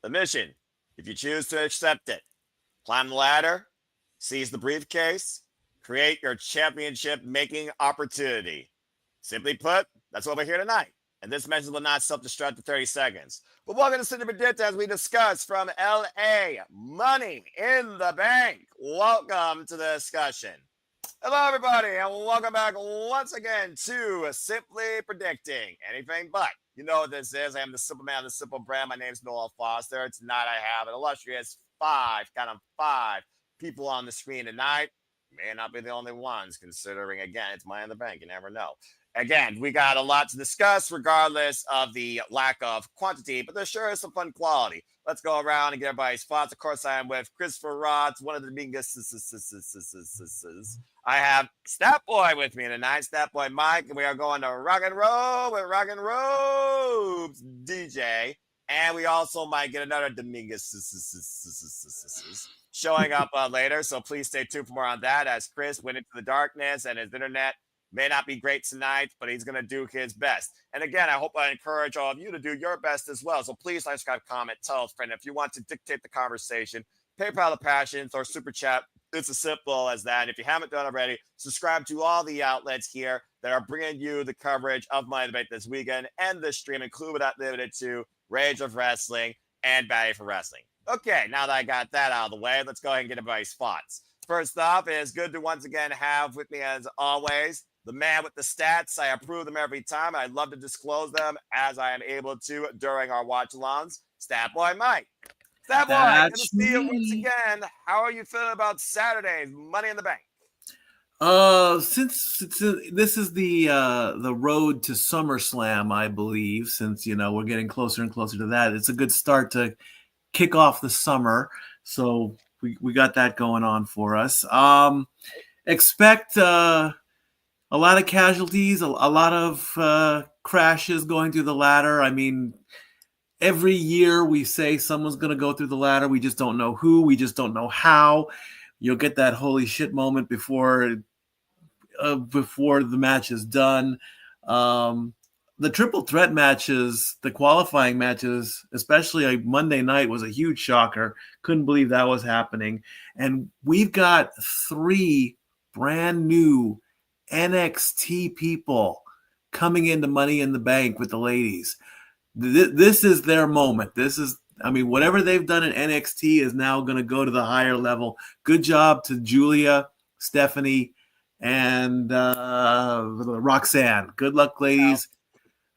The mission, if you choose to accept it, climb the ladder, seize the briefcase, create your championship making opportunity. Simply put, that's what we're here tonight. And this message will not self-destruct for 30 seconds. But welcome to Cena Predicta as we discuss from LA Money in the Bank. Welcome to the discussion. Hello, everybody, and welcome back once again to Simply Predicting Anything But. You know what this is. I am the simple man of the simple brand. My name is Noel Foster. Tonight I have an illustrious five people on the screen tonight. May not be the only ones, considering, again, it's Money in the Bank. You never know. Again, we got a lot to discuss regardless of the lack of quantity, but there sure is some fun quality. Let's go around and get everybody's thoughts. Of course, I am with Christopher Rods, one of the biggest. I have Stat Boy with me tonight, Stat Boy Mike, and we are going to rock and roll with Rock and Robes DJ. And we also might get another Dominguez showing up later, so please stay tuned for more on that as Chris went into the darkness and his internet may not be great tonight, but he's going to do his best. And again, I hope I encourage all of you to do your best as well. So please like, subscribe, comment, tell a friend. If you want to dictate the conversation, PayPal the Passions or Super Chat, it's as simple as that. And if you haven't done already, subscribe to all the outlets here that are bringing you the coverage of Money in the Bank this weekend and this stream, including without limited to Rage of Wrestling and Value for Wrestling. Okay, now that I got that out of the way, let's go ahead and get everybody's thoughts. First off, it's good to once again have with me, as always, the man with the stats. I approve them every time. I love to disclose them as I am able to during our watch-alongs. Stat Boy Mike. Stat Boy, good to see you once again. How are you feeling about Saturday's Money in the Bank? Since this is the road to SummerSlam, I believe, since we're getting closer and closer to that, it's a good start to kick off the summer. So we got that going on for us. Expect a lot of casualties, a lot of crashes going through the ladder. I mean, every year we say someone's going to go through the ladder. We just don't know who. We just don't know how. You'll get that holy shit moment before the match is done. The triple threat matches, the qualifying matches, especially like Monday night, was a huge shocker. Couldn't believe that was happening. And we've got 3 brand new NXT people coming into Money in the Bank with the ladies. This is their moment. Whatever they've done in NXT is now going to go to the higher level. Good job to Giulia, Stephanie, and Roxanne. Good luck, ladies.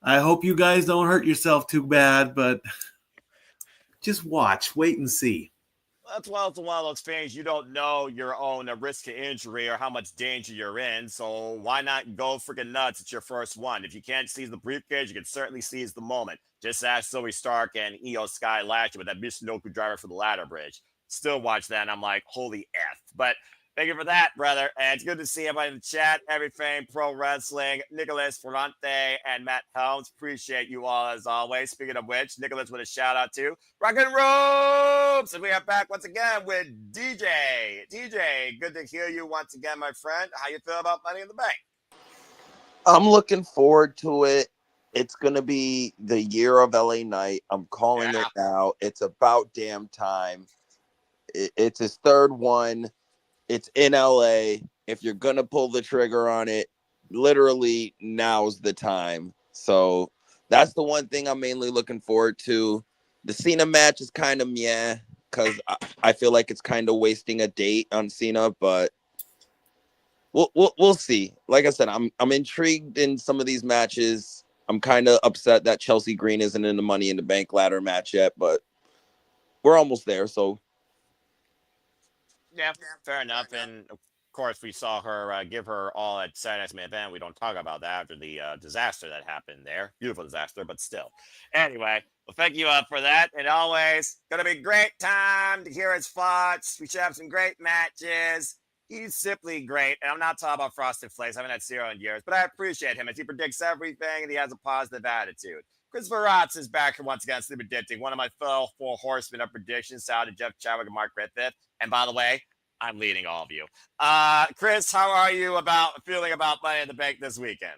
I hope you guys don't hurt yourself too bad, but just wait and see. That's one of those things you don't know your own risk of injury or how much danger you're in. So why not go freaking nuts? It's your first one. If you can't seize the briefcase, you can certainly seize the moment. Just ask Zoe Stark and Io Sky last year with that Michinoku driver for the ladder bridge. Still watch that and I'm like, holy F. But thank you for that, brother. And it's good to see everybody in the chat. Everything Pro Wrestling, Nicholas Ferrante, and Matt Helms. Appreciate you all as always. Speaking of which, Nicholas with a shout out to Rock and Robes. And we are back once again with DJ. DJ, good to hear you once again, my friend. How you feel about Money in the Bank? I'm looking forward to it. It's going to be the year of LA Knight. I'm calling it now. It's about damn time. It's his third one. It's in LA. If you're going to pull the trigger on it, literally now's the time. So that's the one thing I'm mainly looking forward to. The Cena match is kind of meh because I feel like it's kind of wasting a date on Cena, but we'll see. Like I said, I'm intrigued in some of these matches. I'm kind of upset that Chelsea Green isn't in the Money in the Bank ladder match yet, but we're almost there. So yeah, fair enough. And of course, we saw her give her all at Saturday's main event. We don't talk about that after the disaster that happened there. Beautiful disaster, but still. Anyway, well, thank you for that. And always going to be a great time to hear his thoughts. We should have some great matches. He's simply great. And I'm not talking about Frosted Flakes. I haven't had cereal in years, but I appreciate him as he predicts everything and he has a positive attitude. Christopher Rotz is back here once again, sleep predicting one of my fellow 4 horsemen of predictions. Shout out to Jeff Chadwick and Mark Griffith. And by the way, I'm leading all of you. Chris, how are you feeling about Money in the Bank this weekend?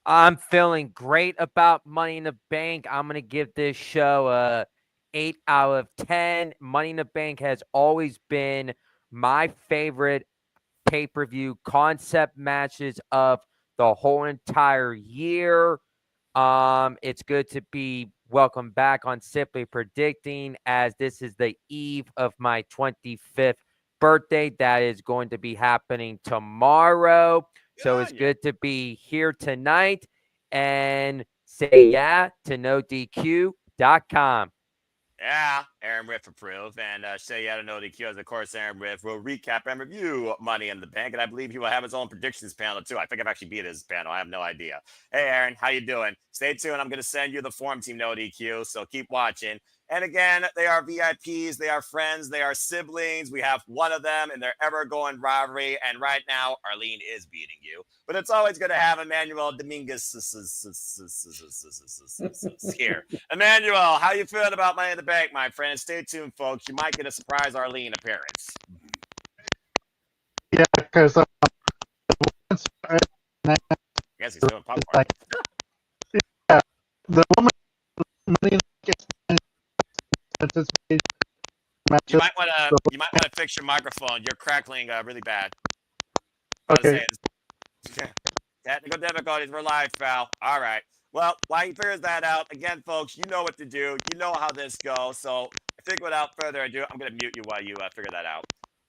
I'm feeling great about Money in the Bank. I'm going to give this show a 8 out of 10. Money in the Bank has always been my favorite pay-per-view concept matches of the whole entire year. It's good to be welcome back on Simply Predicting, as this is the eve of my 25th birthday. That is going to be happening tomorrow. So it's good to be here tonight and say yeah to NoDQ.com. Yeah, Aaron Riff approved. And say yeah to no DQ. Of course, Aaron Riff will recap and review Money in the Bank. And I believe he will have his own predictions panel, too. I think I've actually beat his panel. I have no idea. Hey, Aaron, how you doing? Stay tuned. I'm going to send you the form team no DQ, so keep watching. And again, they are VIPs. They are friends. They are siblings. We have one of them in their ever-going rivalry. And right now, Arlene is beating you. But it's always good to have Emmanuel Dominguez here. Emmanuel, how you feeling about Money in the Bank, my friend? Stay tuned, folks. You might get a surprise Arlene appearance. Yeah, because I guess he's doing popcorn. Yeah, the woman Money in the Bank you might want to fix your microphone. You're crackling really bad. Okay. Technical difficulties. We're live, pal. All right. Well, while he figures that out, again, folks, you know what to do. You know how this goes. So I think without further ado, I'm going to mute you while you figure that out.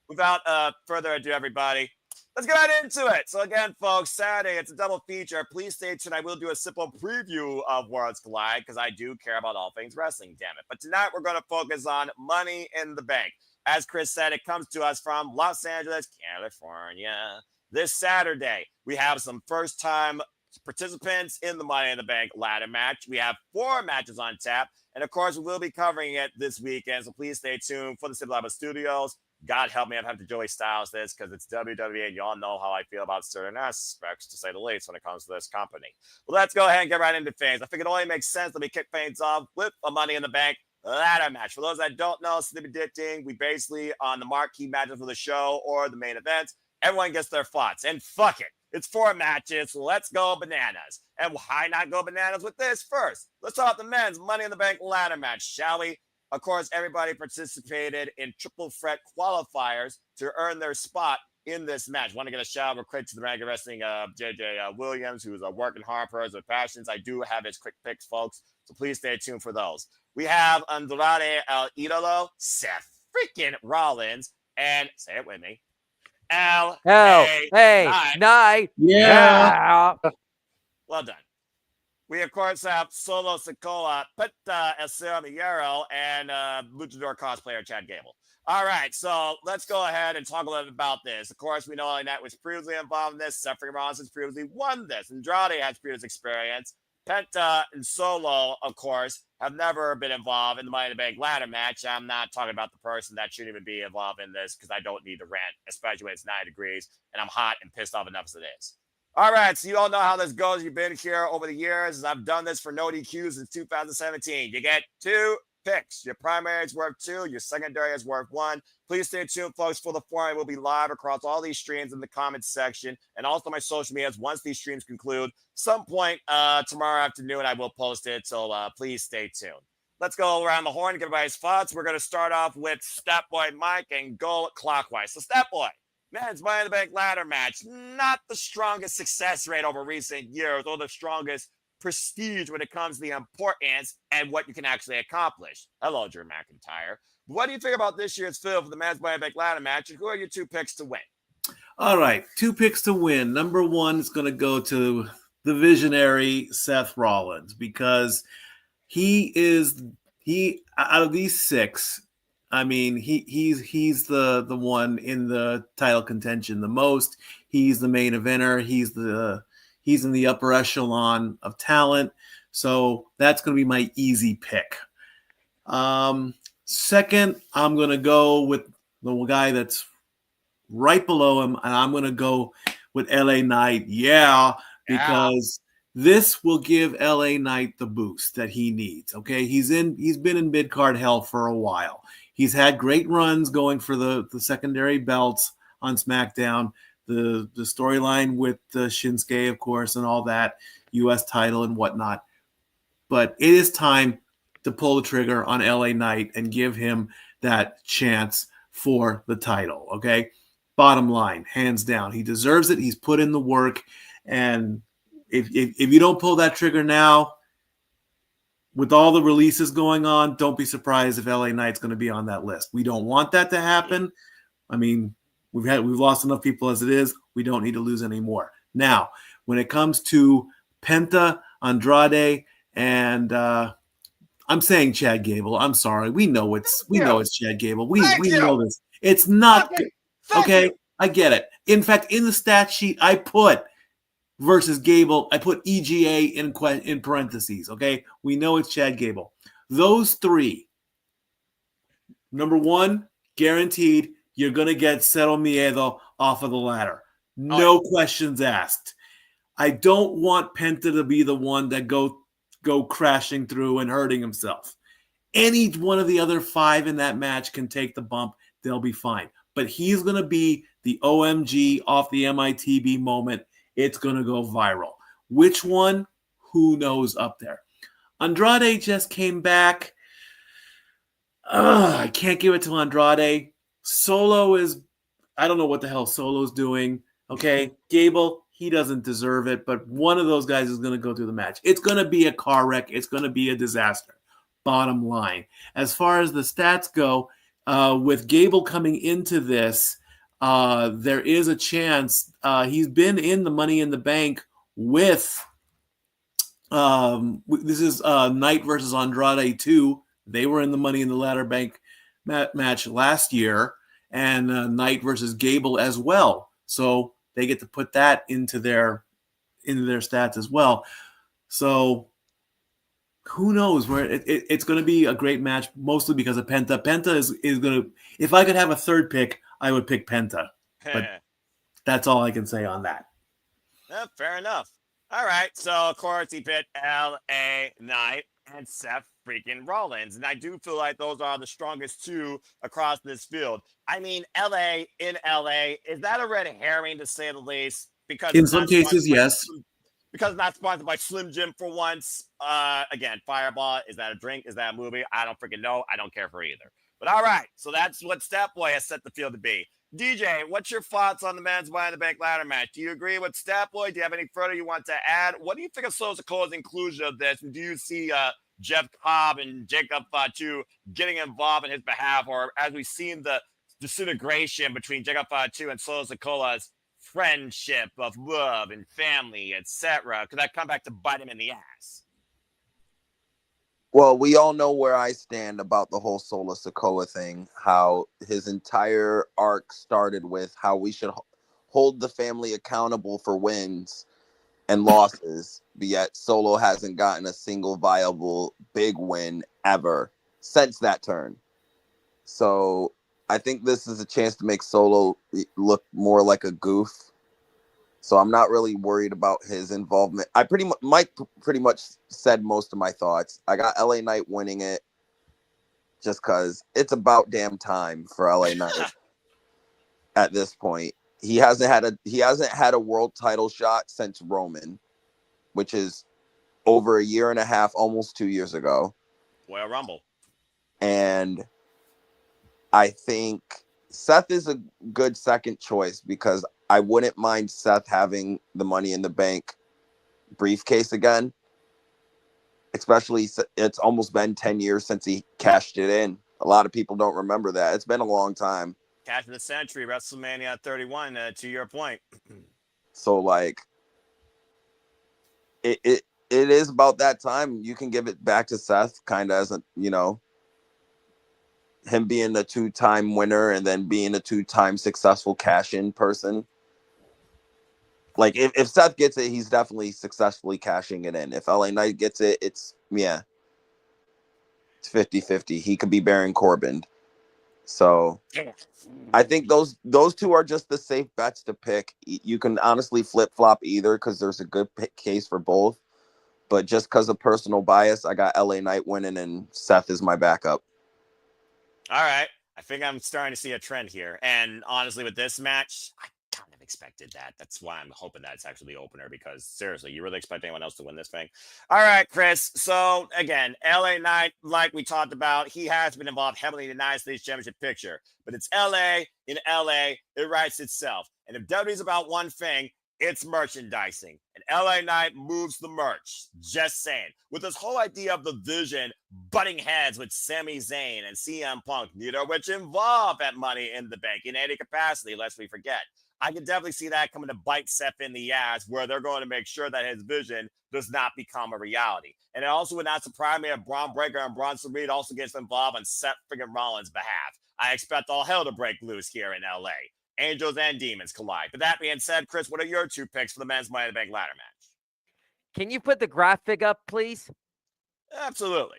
Without further ado, everybody, let's get right into it. So again, folks, Saturday, it's a double feature. Please stay tuned. I will do a simple preview of Worlds Collide because I do care about all things wrestling, damn it. But tonight, we're going to focus on Money in the Bank. As Chris said, it comes to us from Los Angeles, California. This Saturday, we have some first-time participants in the Money in the Bank ladder match. We have 4 matches on tap. And, of course, we will be covering it this weekend. So please stay tuned for the Simple Lava Studios. God help me, I'd have to Joey Styles this because it's WWE, and y'all know how I feel about certain aspects, to say the least, when it comes to this company. Well, let's go ahead and get right into things. I think it only makes sense that we kick things off with a Money in the Bank ladder match. For those that don't know, Snippy Ditting, we basically, on the marquee matches for the show or the main events, everyone gets their thoughts. And fuck it. It's 4 matches, so let's go bananas. And why not go bananas with this first? Let's talk about the men's Money in the Bank ladder match, shall we? Of course, everybody participated in triple threat qualifiers to earn their spot in this match. Want to get a shout out quick to the Ranking Wrestling JJ Williams, who's working hard for us with passions. I do have his quick picks, folks, so please stay tuned for those. We have Andrade El Idolo, Seth freaking Rollins, and say it with me, Night. Yeah. Well done. We, of course, have Solo Sikoa, Penta and luchador cosplayer Chad Gable. All right, so let's go ahead and talk a little bit about this. Of course, we know LA Knight was previously involved in this. Seth Rollins has previously won this. Andrade has previous experience. Penta and Solo, of course, have never been involved in the Money in the Bank ladder match. I'm not talking about the person that shouldn't even be involved in this because I don't need to rant, especially when it's 9 degrees and I'm hot and pissed off enough as it is. All right, so you all know how this goes. You've been here over the years. I've done this for no DQs since 2017. You get 2 picks. Your primary is worth 2. Your secondary is worth 1. Please stay tuned, folks, for the forum. We'll be live across all these streams in the comments section and also my social medias once these streams conclude. Some point tomorrow afternoon, I will post it, so please stay tuned. Let's go around the horn and get everybody's thoughts. We're going to start off with Step Boy Mike and go clockwise. So, Step Boy. Men's Money in the Bank ladder match, not the strongest success rate over recent years or the strongest prestige when it comes to the importance and what you can actually accomplish. Hello, Drew McIntyre. What do you think about this year's field for the Men's Money in the Bank ladder match, and who are your 2 picks to win? All right, 2 picks to win. Number 1 is going to go to the visionary Seth Rollins because he out of these 6, I mean, he's the one in the title contention the most. He's the main eventer. He's in the upper echelon of talent. So that's going to be my easy pick. Second, I'm going to go with the guy that's right below him, and I'm going to go with LA Knight. Because this will give LA Knight the boost that he needs. Okay, he's been in mid-card hell for a while. He's had great runs going for the secondary belts on SmackDown, the storyline with Shinsuke, of course, and all that, U.S. title and whatnot. But it is time to pull the trigger on LA Knight and give him that chance for the title. Okay. Bottom line, hands down, he deserves it. He's put in the work. And if you don't pull that trigger now, with all the releases going on, don't be surprised if LA Knight's going to be on that list. We don't want that to happen. I mean, we've lost enough people as it is. We don't need to lose any more. Now, when it comes to Penta, Andrade, and I'm saying Chad Gable. I'm sorry. We know it's Chad Gable. We know this. It's not okay. I get it. In fact, in the stat sheet, I put versus Gable. I put EGA in parentheses. Okay, we know it's Chad Gable. Those three. Number one, guaranteed. You're gonna get Cero Miedo off of the ladder. No questions asked. I don't want Penta to be the one that go crashing through and hurting himself. Any one of the other 5 in that match can take the bump. They'll be fine. But he's going to be the OMG off the MITB moment. It's going to go viral. Which one? Who knows up there? Andrade just came back. I can't give it to Andrade. Solo is, I don't know what the hell Solo's doing. Okay, Gable, he doesn't deserve it, but one of those guys is going to go through the match. It's going to be a car wreck. It's going to be a disaster. Bottom line. As far as the stats go, with Gable coming into this, there is a chance. He's been in the Money in the Bank with, this is Knight versus Andrade 2. They were in the Money in the Ladder Bank match last year, and Knight versus Gable as well. So they get to put that into their stats as well. So who knows where it's going to be a great match, mostly because of Penta. Penta is going to, if I could have a third pick, I would pick Penta. But that's all I can say on that. Fair enough. All right. So, of course, he picked LA Knight and Seth freaking Rollins. And I do feel like those are the strongest two across this field. I mean, LA in LA, is that a red herring to say the least? Because in some cases, yes. Because it's not sponsored by Slim Jim for once. Again, Fireball, is that a drink? Is that a movie? I don't freaking know. I don't care for either. But all right, so that's what Stat Boy has set the field to be. DJ, what's your thoughts on the men's Money in the Bank ladder match? Do you agree with Stat Boy? Do you have any further you want to add? What do you think of Sikoa's inclusion of this? And do you see Jeff Cobb and Jacob Fatu getting involved in his behalf? Or as we've seen the disintegration between Jacob Fatu and Sikoa's friendship of love and family, etc. Could that come back to bite him in the ass? Well, we all know where I stand about the whole Solo Sikoa thing, how his entire arc started with how we should hold the family accountable for wins and losses, but yet Solo hasn't gotten a single viable big win ever since that turn. So I think this is a chance to make Solo look more like a goof. So I'm not really worried about his involvement. Mike pretty much said most of my thoughts. I got LA Knight winning it just because it's about damn time for LA Knight at this point. He hasn't had a world title shot since Roman, which is over a year and a half, almost 2 years ago. Royal Rumble. And I think Seth is a good second choice because I wouldn't mind Seth having the Money in the Bank briefcase again. Especially, it's almost been 10 years since he cashed it in. A lot of people don't remember that. It's been a long time. Cash of the century, WrestleMania 31, to your point. So, like, it is about that time. You can give it back to Seth, kind of as a, him being a 2-time winner and then being a 2-time successful cash-in person. Like, if Seth gets it, he's definitely successfully cashing it in. If LA Knight gets it, it's 50-50. He could be Baron Corbin. So I think those two are just the safe bets to pick. You can honestly flip-flop either because there's a good case for both. But just because of personal bias, I got LA Knight winning and Seth is my backup. All right. I think I'm starting to see a trend here. And honestly, with this match, I kind of expected that. That's why I'm hoping that it's actually the opener, because seriously, you really expect anyone else to win this thing? All right, Chris. So again, LA Knight, like we talked about, he has been involved heavily in the United States Championship picture, but it's LA. In LA, it writes itself. And if WWE's about one thing, it's merchandising. And LA Knight moves the merch. Just saying. With this whole idea of the Vision butting heads with Sami Zayn and CM Punk, neither of which involve at Money in the Bank in any capacity, lest we forget. I can definitely see that coming to bite Seth in the ass, where they're going to make sure that his vision does not become a reality. And it also would not surprise me if Braun Breaker and Bronson Reed also gets involved on Seth friggin' Rollins' behalf. I expect all hell to break loose here in LA. Angels and demons collide. But that being said, Chris, what are your 2 picks for the men's Money in the Bank ladder match? Can you put the graphic up, please? Absolutely.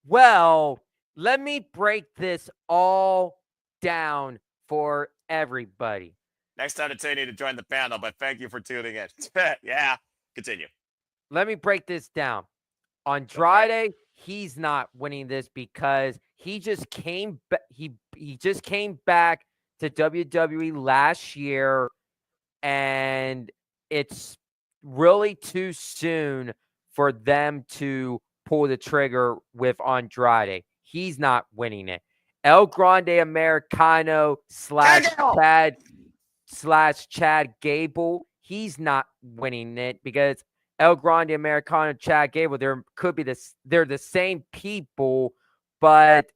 Well, let me break this all down for everybody. Next time to tell you to join the panel, but thank you for tuning in. Yeah, continue. Let me break this down. Andrade, he's not winning this because he just came he just came back to WWE last year, and it's really too soon for them to pull the trigger with Andrade. He's not winning it. El Grande Americano Chad Gable, he's not winning it because El Grande Americano, Chad Gable, they're the same people, but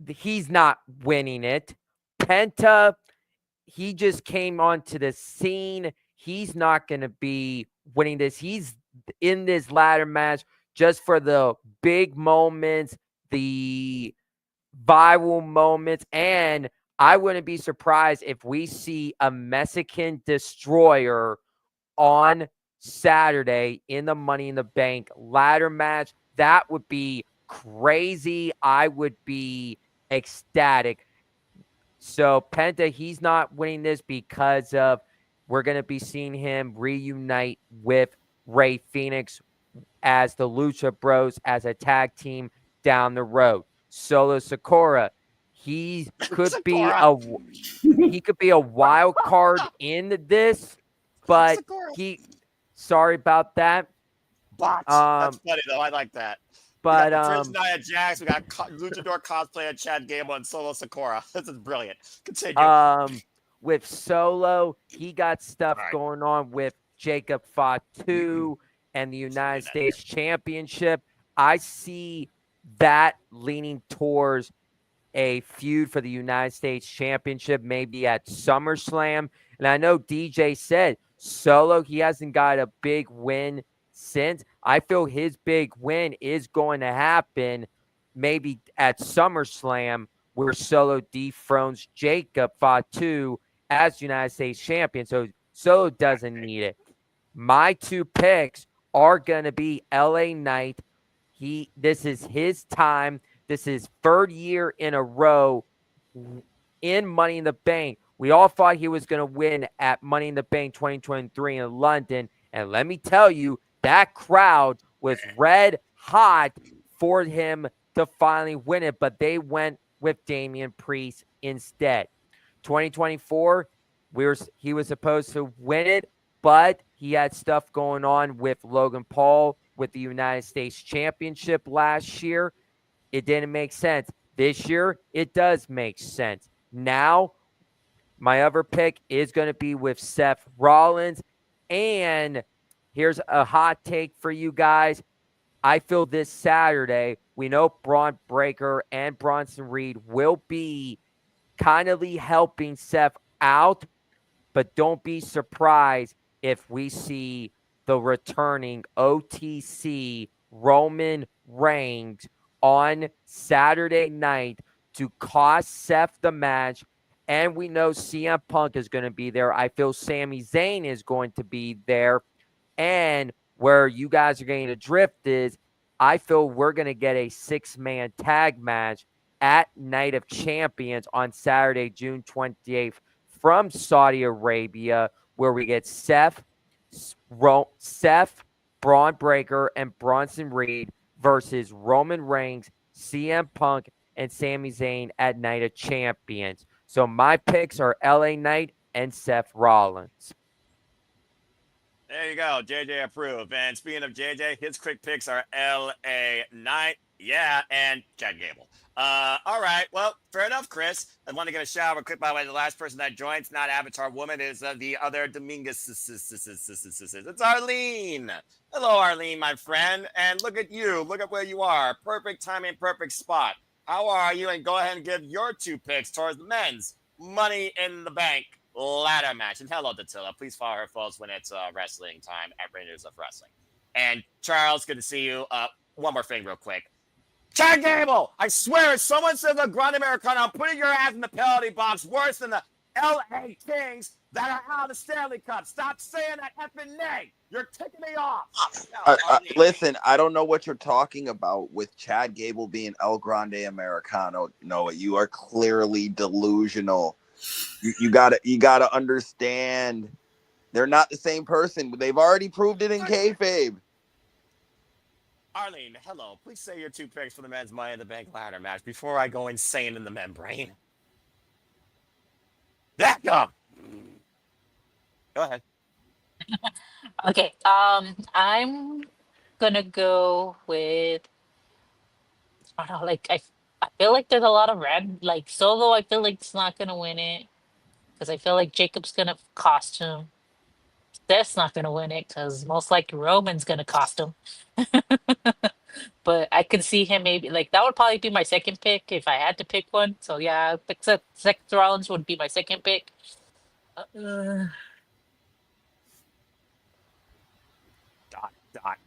he's not winning it. Penta, he just came onto the scene. He's not going to be winning this. He's in this ladder match just for the big moments, the viral moments, and I wouldn't be surprised if we see a Mexican destroyer on Saturday in the Money in the Bank ladder match. That would be crazy. I would be ecstatic. So Penta, he's not winning this because of we're going to be seeing him reunite with Rey Fenix as the Lucha Bros as a tag team down the road. Solo Sikoa, he could be a wild card in this, but sorry about that. That's funny though. I like that. But Nia Jax, we got luchador cosplayer Chad Gable and Solo Sikoa. This is brilliant. Continue. With Solo, he got stuff going on with Jacob Fatu and the United States Championship. I see that leaning towards a feud for the United States Championship, maybe at SummerSlam. And I know DJ said Solo, he hasn't got a big win since. I feel his big win is going to happen maybe at SummerSlam, where Solo dethrones Jacob Fatu as United States champion. So Solo doesn't need it. My 2 picks are going to be LA Knight. This is his time. This is 3rd year in a row in Money in the Bank. We all thought he was going to win at Money in the Bank 2023 in London. And let me tell you, that crowd was red hot for him to finally win it, but they went with Damian Priest instead. 2024, he was supposed to win it, but he had stuff going on with Logan Paul with the United States Championship last year. It didn't make sense. This year, it does make sense. Now, my other pick is going to be with Seth Rollins. And here's a hot take for you guys. I feel this Saturday, we know Braun Breaker and Bronson Reed will be kindly helping Seth out, but don't be surprised if we see the returning OTC Roman Reigns on Saturday night to cost Seth the match. And we know CM Punk is going to be there. I feel Sami Zayn is going to be there. And where you guys are getting to drift is I feel we're going to get a 6-man tag match at Night of Champions on Saturday, June 28th from Saudi Arabia, where we get Seth, Braun Breaker, and Bronson Reed versus Roman Reigns, CM Punk, and Sami Zayn at Night of Champions. So my picks are LA Knight and Seth Rollins. There you go. JJ approved. And speaking of JJ, his quick picks are LA Knight. Yeah, and Chad Gable. All right. Well, fair enough, Chris. I want to get a shout out quick. By the way, the last person that joined, it's not Avatar Woman, is the other Dominguez. It's Arlene. Hello, Arlene, my friend. And look at you. Look at where you are. Perfect timing, perfect spot. How are you? And go ahead and give your 2 picks towards the men's Money in the Bank ladder match. And hello, Datilla. Please follow her, folks, when it's wrestling time at Rangers of Wrestling. And Charles, good to see you. One more thing real quick. Chad Gable, I swear, if someone says a Grande Americano, I'm putting your ass in the penalty box worse than the LA Kings that are out of the Stanley Cup. Stop saying that effing name. You're ticking me off. Listen, I don't know what you're talking about with Chad Gable being El Grande Americano. No, you are clearly delusional. You gotta understand, they're not the same person. They've already proved it in kayfabe. Arlene, hello. Please say your 2 picks for the men's Money in the Bank ladder match before I go insane in the membrane. Back up. Go ahead. Okay. I'm gonna go with. I don't know. Like I feel like there's a lot of red. Like Solo, I feel like it's not gonna win it because I feel like Jacob's gonna cost him. Seth's not gonna win it because most likely Roman's gonna cost him. But I could see him maybe like that would probably be my second pick if I had to pick one. So yeah, Seth Rollins would be my second pick.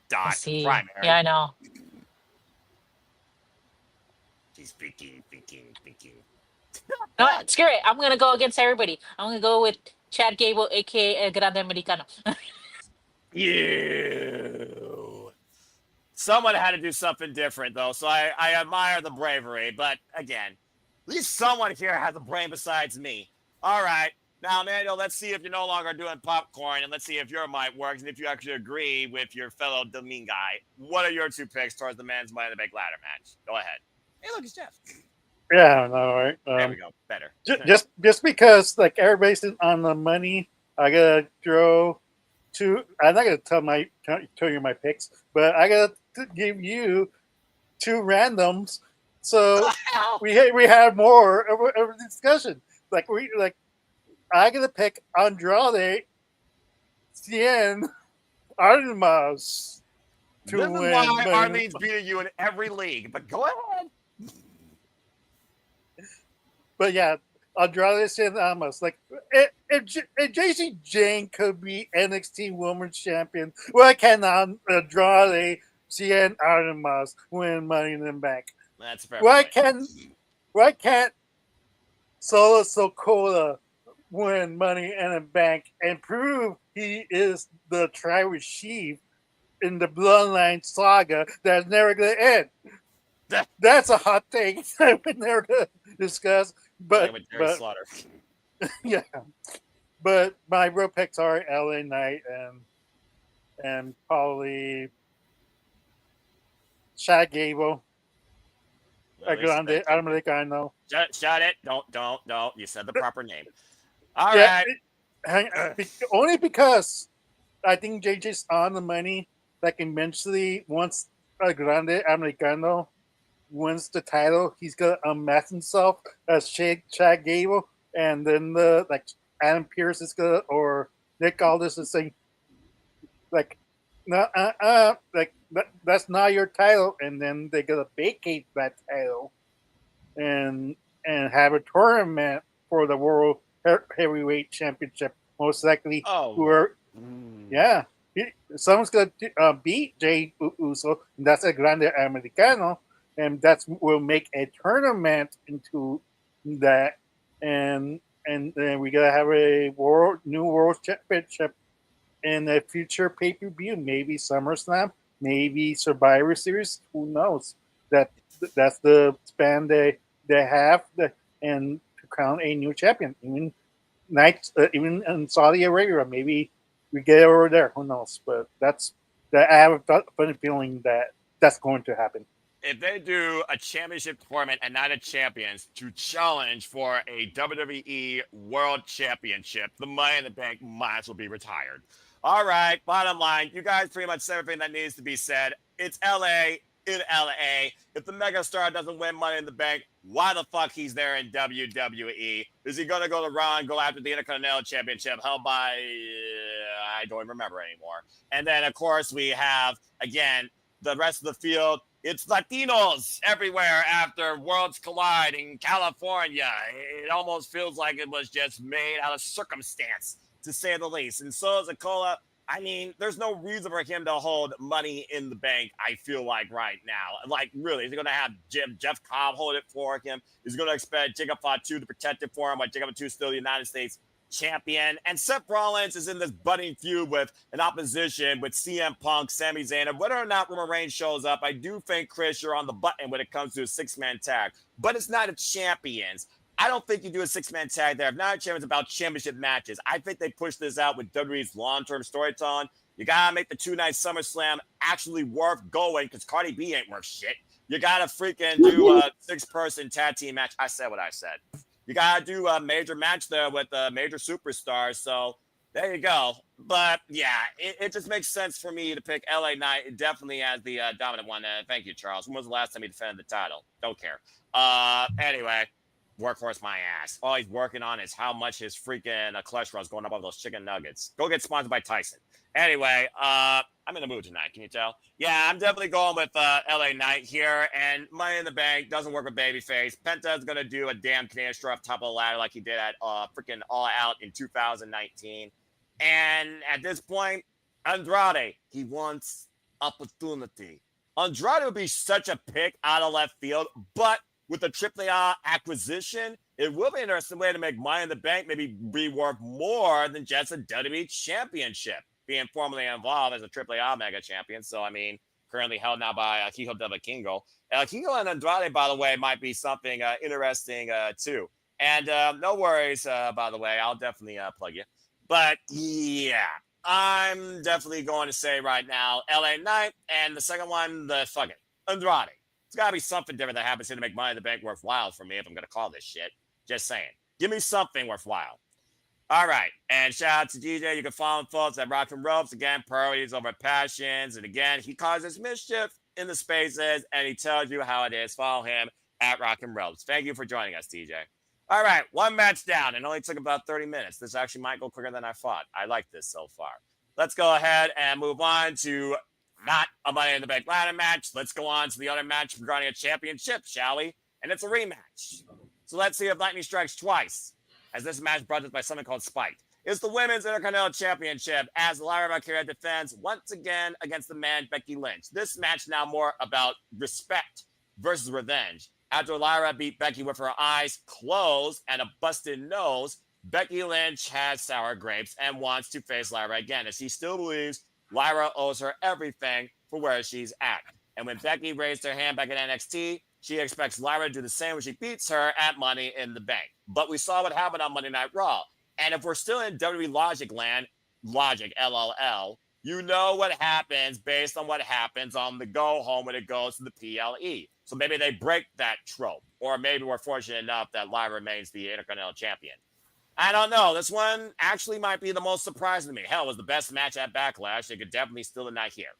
Let's see. Primary. Yeah, I know. She's thinking. No, screw it. I'm gonna go against everybody. I'm gonna go with Chad Gable, aka El Grande Americano. You. Someone had to do something different, though, so I admire the bravery. But again, at least someone here has a brain besides me. All right. Now, Manuel, let's see if you're no longer doing popcorn, and let's see if your mic works and if you actually agree with your fellow Domingue. What are your 2 picks towards the men's Money in the Bank ladder match? Go ahead. Hey, look, it's Jeff. Yeah, I know, right? There we go. Better. Just because like everybody's on the money, I gotta throw 2. I'm not gonna tell you my picks, but I gotta give you 2 randoms, so we have more of a discussion. I gotta pick Andrade, Cien, Artemis to This win. is why Arlene's beating you in every league. But go ahead. But yeah, Andrade, Cien, Artemis. Like if JC Jane could be NXT Women's Champion, why can't Andrade, Cien, Artemis win Money in the Bank? That's fair. Why can't Solo Sikoa win Money in the Bank and prove he is the tribal chief in the Bloodline saga that's never going to end? That's a hot take that we're never going to discuss. But Slaughter. Yeah, but my real picks are LA Knight and probably Chad Gable. Grande Americano. Shut it. Don't. You said the proper name. All right. Only because I think JJ's on the money. Like eventually, once Grande Americano wins the title, he's gonna unmask himself as Chad Gable, and then Adam Pearce is gonna, or Nick Aldis is saying like, no, that's not your title, and then they're gonna vacate that title and have a tournament for the World Heavyweight Championship, most likely. Someone's gonna beat Jay Uso, and that's a Grande Americano, and will make a tournament into that, and then we gotta have a new world championship in a future pay-per-view, maybe SummerSlam, maybe Survivor Series. Who knows? That's the span they have, and to crown a new champion. Even in Saudi Arabia, maybe we get it over there. Who knows? But I have a funny feeling that that's going to happen. if they do a championship tournament and Night of Champions to challenge for a WWE World Championship, the Money in the Bank might as well be retired. All right, bottom line, you guys pretty much said everything that needs to be said. It's LA in LA. If the megastar doesn't win Money in the Bank, why the fuck he's there in WWE? Is he going to go to Raw and go after the Intercontinental Championship held by, I don't even remember anymore. And then, of course, we have, again, the rest of the field. It's Latinos everywhere after Worlds Collide in California. It almost feels like it was just made out of circumstance, to say the least. And so is Sikoa. I mean, there's no reason for him to hold Money in the Bank, I feel like, right now. Like, really, is he going to have Jeff Cobb hold it for him? Is he going to expect Jacob Fatu to protect it for him, but Jacob Fatu is still the United States champion? And Seth Rollins is in this budding feud with an opposition with CM Punk, Sami Zayn. And whether or not Roman Reigns shows up, I do think, Chris, you're on the button when it comes to a six-man tag. But it's not a champions. I don't think you do a six-man tag there. If not a champion, it's about championship matches. I think they push this out with WWE's long-term storytelling. You got to make the two-night SummerSlam actually worth going because Cardi B ain't worth shit. You got to freaking do a six-person tag team match. I said what I said. You got to do a major match there with major superstars. So there you go. But, yeah, it just makes sense for me to pick LA Knight definitely as the dominant one. Thank you, Charles. When was the last time he defended the title? Don't care. Anyway. Workhorse my ass. All he's working on is how much his freaking cholesterol is going up on those chicken nuggets. Go get sponsored by Tyson. Anyway, I'm in the mood tonight. Can you tell? Yeah, I'm definitely going with LA Knight here. And Money in the Bank doesn't work with Babyface. Penta is going to do a damn Canadian straw off top of the ladder like he did at freaking All Out in 2019. And at this point, Andrade, he wants opportunity. Andrade would be such a pick out of left field, but with the AAA acquisition, it will be an interesting way to make Money in the Bank maybe be worth more than just a WWE championship, being formally involved as a AAA mega champion. So, I mean, currently held now by Hijo de Vikingo. Kingo and Andrade, by the way, might be something interesting too. And no worries, by the way, I'll definitely plug you. But yeah, I'm definitely going to say right now, LA Knight, and the second one, fuck it, Andrade. It's got to be something different that happens here to make Money in the Bank worthwhile for me if I'm going to call this shit. Just saying. Give me something worthwhile. All right. And shout out to DJ. You can follow him, folks, at Rock and Ropes. Again, priorities over passions. And again, he causes mischief in the spaces, and he tells you how it is. Follow him at Rock and Ropes. Thank you for joining us, DJ. All right. One match down. It only took about 30 minutes. This actually might go quicker than I thought. I like this so far. Let's go ahead and move on to not a Money in the Bank ladder match. Let's go on to the other match regarding a championship, shall we? And it's a rematch. So let's see if lightning strikes twice, as this match brought us by something called Spike. It's the Women's Intercontinental Championship as Lyra Vaquer defends once again against the man Becky Lynch. This match now more about respect versus revenge. After Lyra beat Becky with her eyes closed and a busted nose, Becky Lynch has sour grapes and wants to face Lyra again, as she still believes Lyra owes her everything for where she's at. And when Becky raised her hand back in NXT, she expects Lyra to do the same when she beats her at Money in the Bank. But we saw what happened on Monday Night Raw. And if we're still in WWE Logic land, Logic, LLL, you know what happens based on what happens on the go home when it goes to the PLE. So maybe they break that trope. Or maybe we're fortunate enough that Lyra remains the Intercontinental Champion. I don't know. This one actually might be the most surprising to me. Hell, it was the best match at Backlash. It could definitely steal the night here.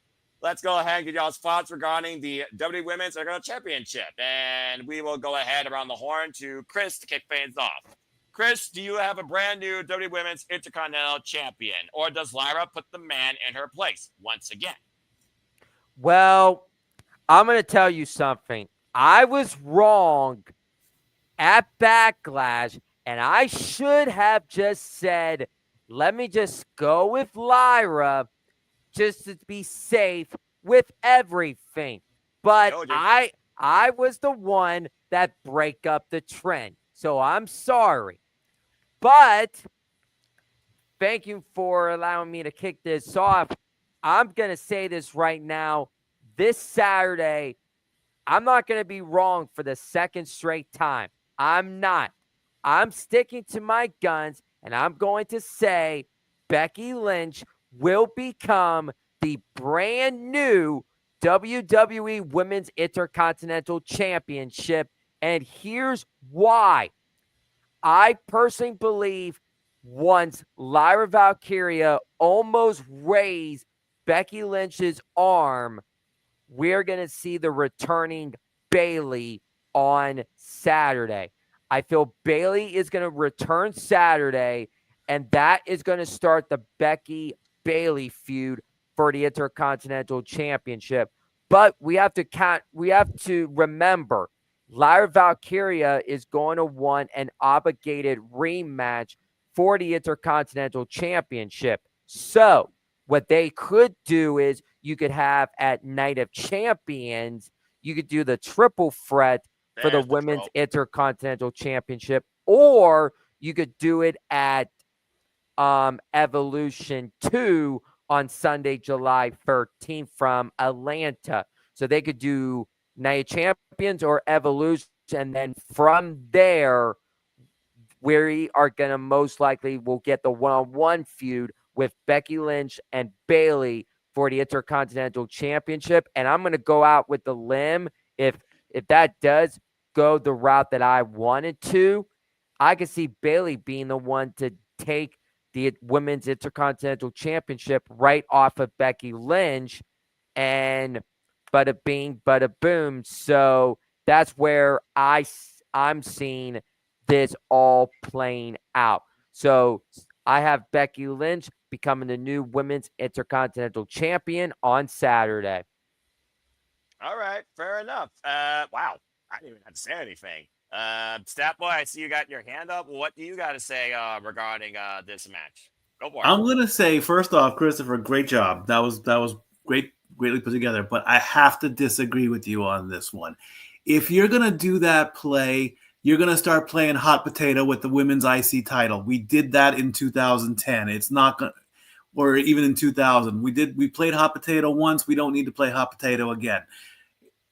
Let's go ahead and get y'all's thoughts regarding the WWE Women's Intercontinental Championship. And we will go ahead around the horn to Chris to kick things off. Chris, do you have a brand new WWE Women's Intercontinental Champion? Or does Lyra put the man in her place once again? Well, I'm going to tell you something. I was wrong at Backlash. And I should have just said, let me just go with Lyra just to be safe with everything. But I was the one that break up the trend. So I'm sorry. But thank you for allowing me to kick this off. I'm going to say this right now. This Saturday, I'm not going to be wrong for the second straight time. I'm not. I'm sticking to my guns, and I'm going to say Becky Lynch will become the brand new WWE Women's Intercontinental Championship. And here's why. I personally believe once Lyra Valkyria almost raised Becky Lynch's arm, we're going to see the returning Bayley on Saturday. I feel Bayley is going to return Saturday, and that is going to start the Becky Bayley feud for the Intercontinental Championship. But we have to remember, Lyra Valkyria is going to want an obligated rematch for the Intercontinental Championship. So what they could do is you could have at Night of Champions, you could do the triple threat for the Women's Intercontinental Championship, or you could do it at Evolution 2 on Sunday, July 13th from Atlanta. So they could do Night of Champions or Evolution, and then from there, we are going to most likely will get the one-on-one feud with Becky Lynch and Bayley for the Intercontinental Championship. And I'm going to go out with the limb. If that does go the route that I wanted to, I could see Bayley being the one to take the Women's Intercontinental Championship right off of Becky Lynch, and bada bing, bada boom. So that's where I'm seeing this all playing out. So I have Becky Lynch becoming the new Women's Intercontinental Champion on Saturday. All right, fair enough. Wow, I didn't even have to say anything. Stat Boy, I see you got your hand up. What do you got to say regarding this match? Go for it. I'm gonna say first off, Christopher, great job. That was greatly put together. But I have to disagree with you on this one. If you're gonna do that play, you're gonna start playing hot potato with the women's IC title. We did that in 2010. It's not gonna, or even in 2000. We played hot potato once. We don't need to play hot potato again.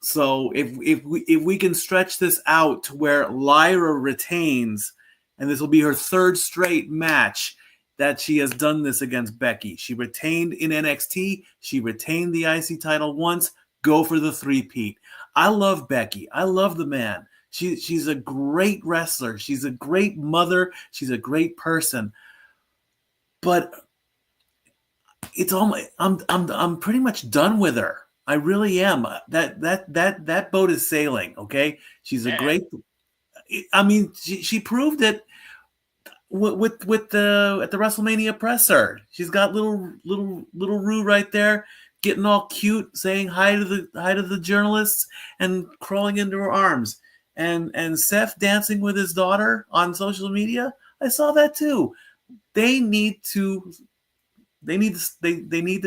So if we can stretch this out to where Lyra retains, and this will be her third straight match that she has done this against Becky. She retained in NXT. She retained the IC title once. Go for the three-peat. I love Becky. I love the man. She's a great wrestler. She's a great mother. She's a great person. But it's almost I'm pretty much done with her. I really am. That boat is sailing. Okay, she's a great. I mean, she proved it with the at the WrestleMania presser. She's got little Rue right there, getting all cute, saying hi to the journalists and crawling into her arms. And Seth dancing with his daughter on social media. I saw that too. They need to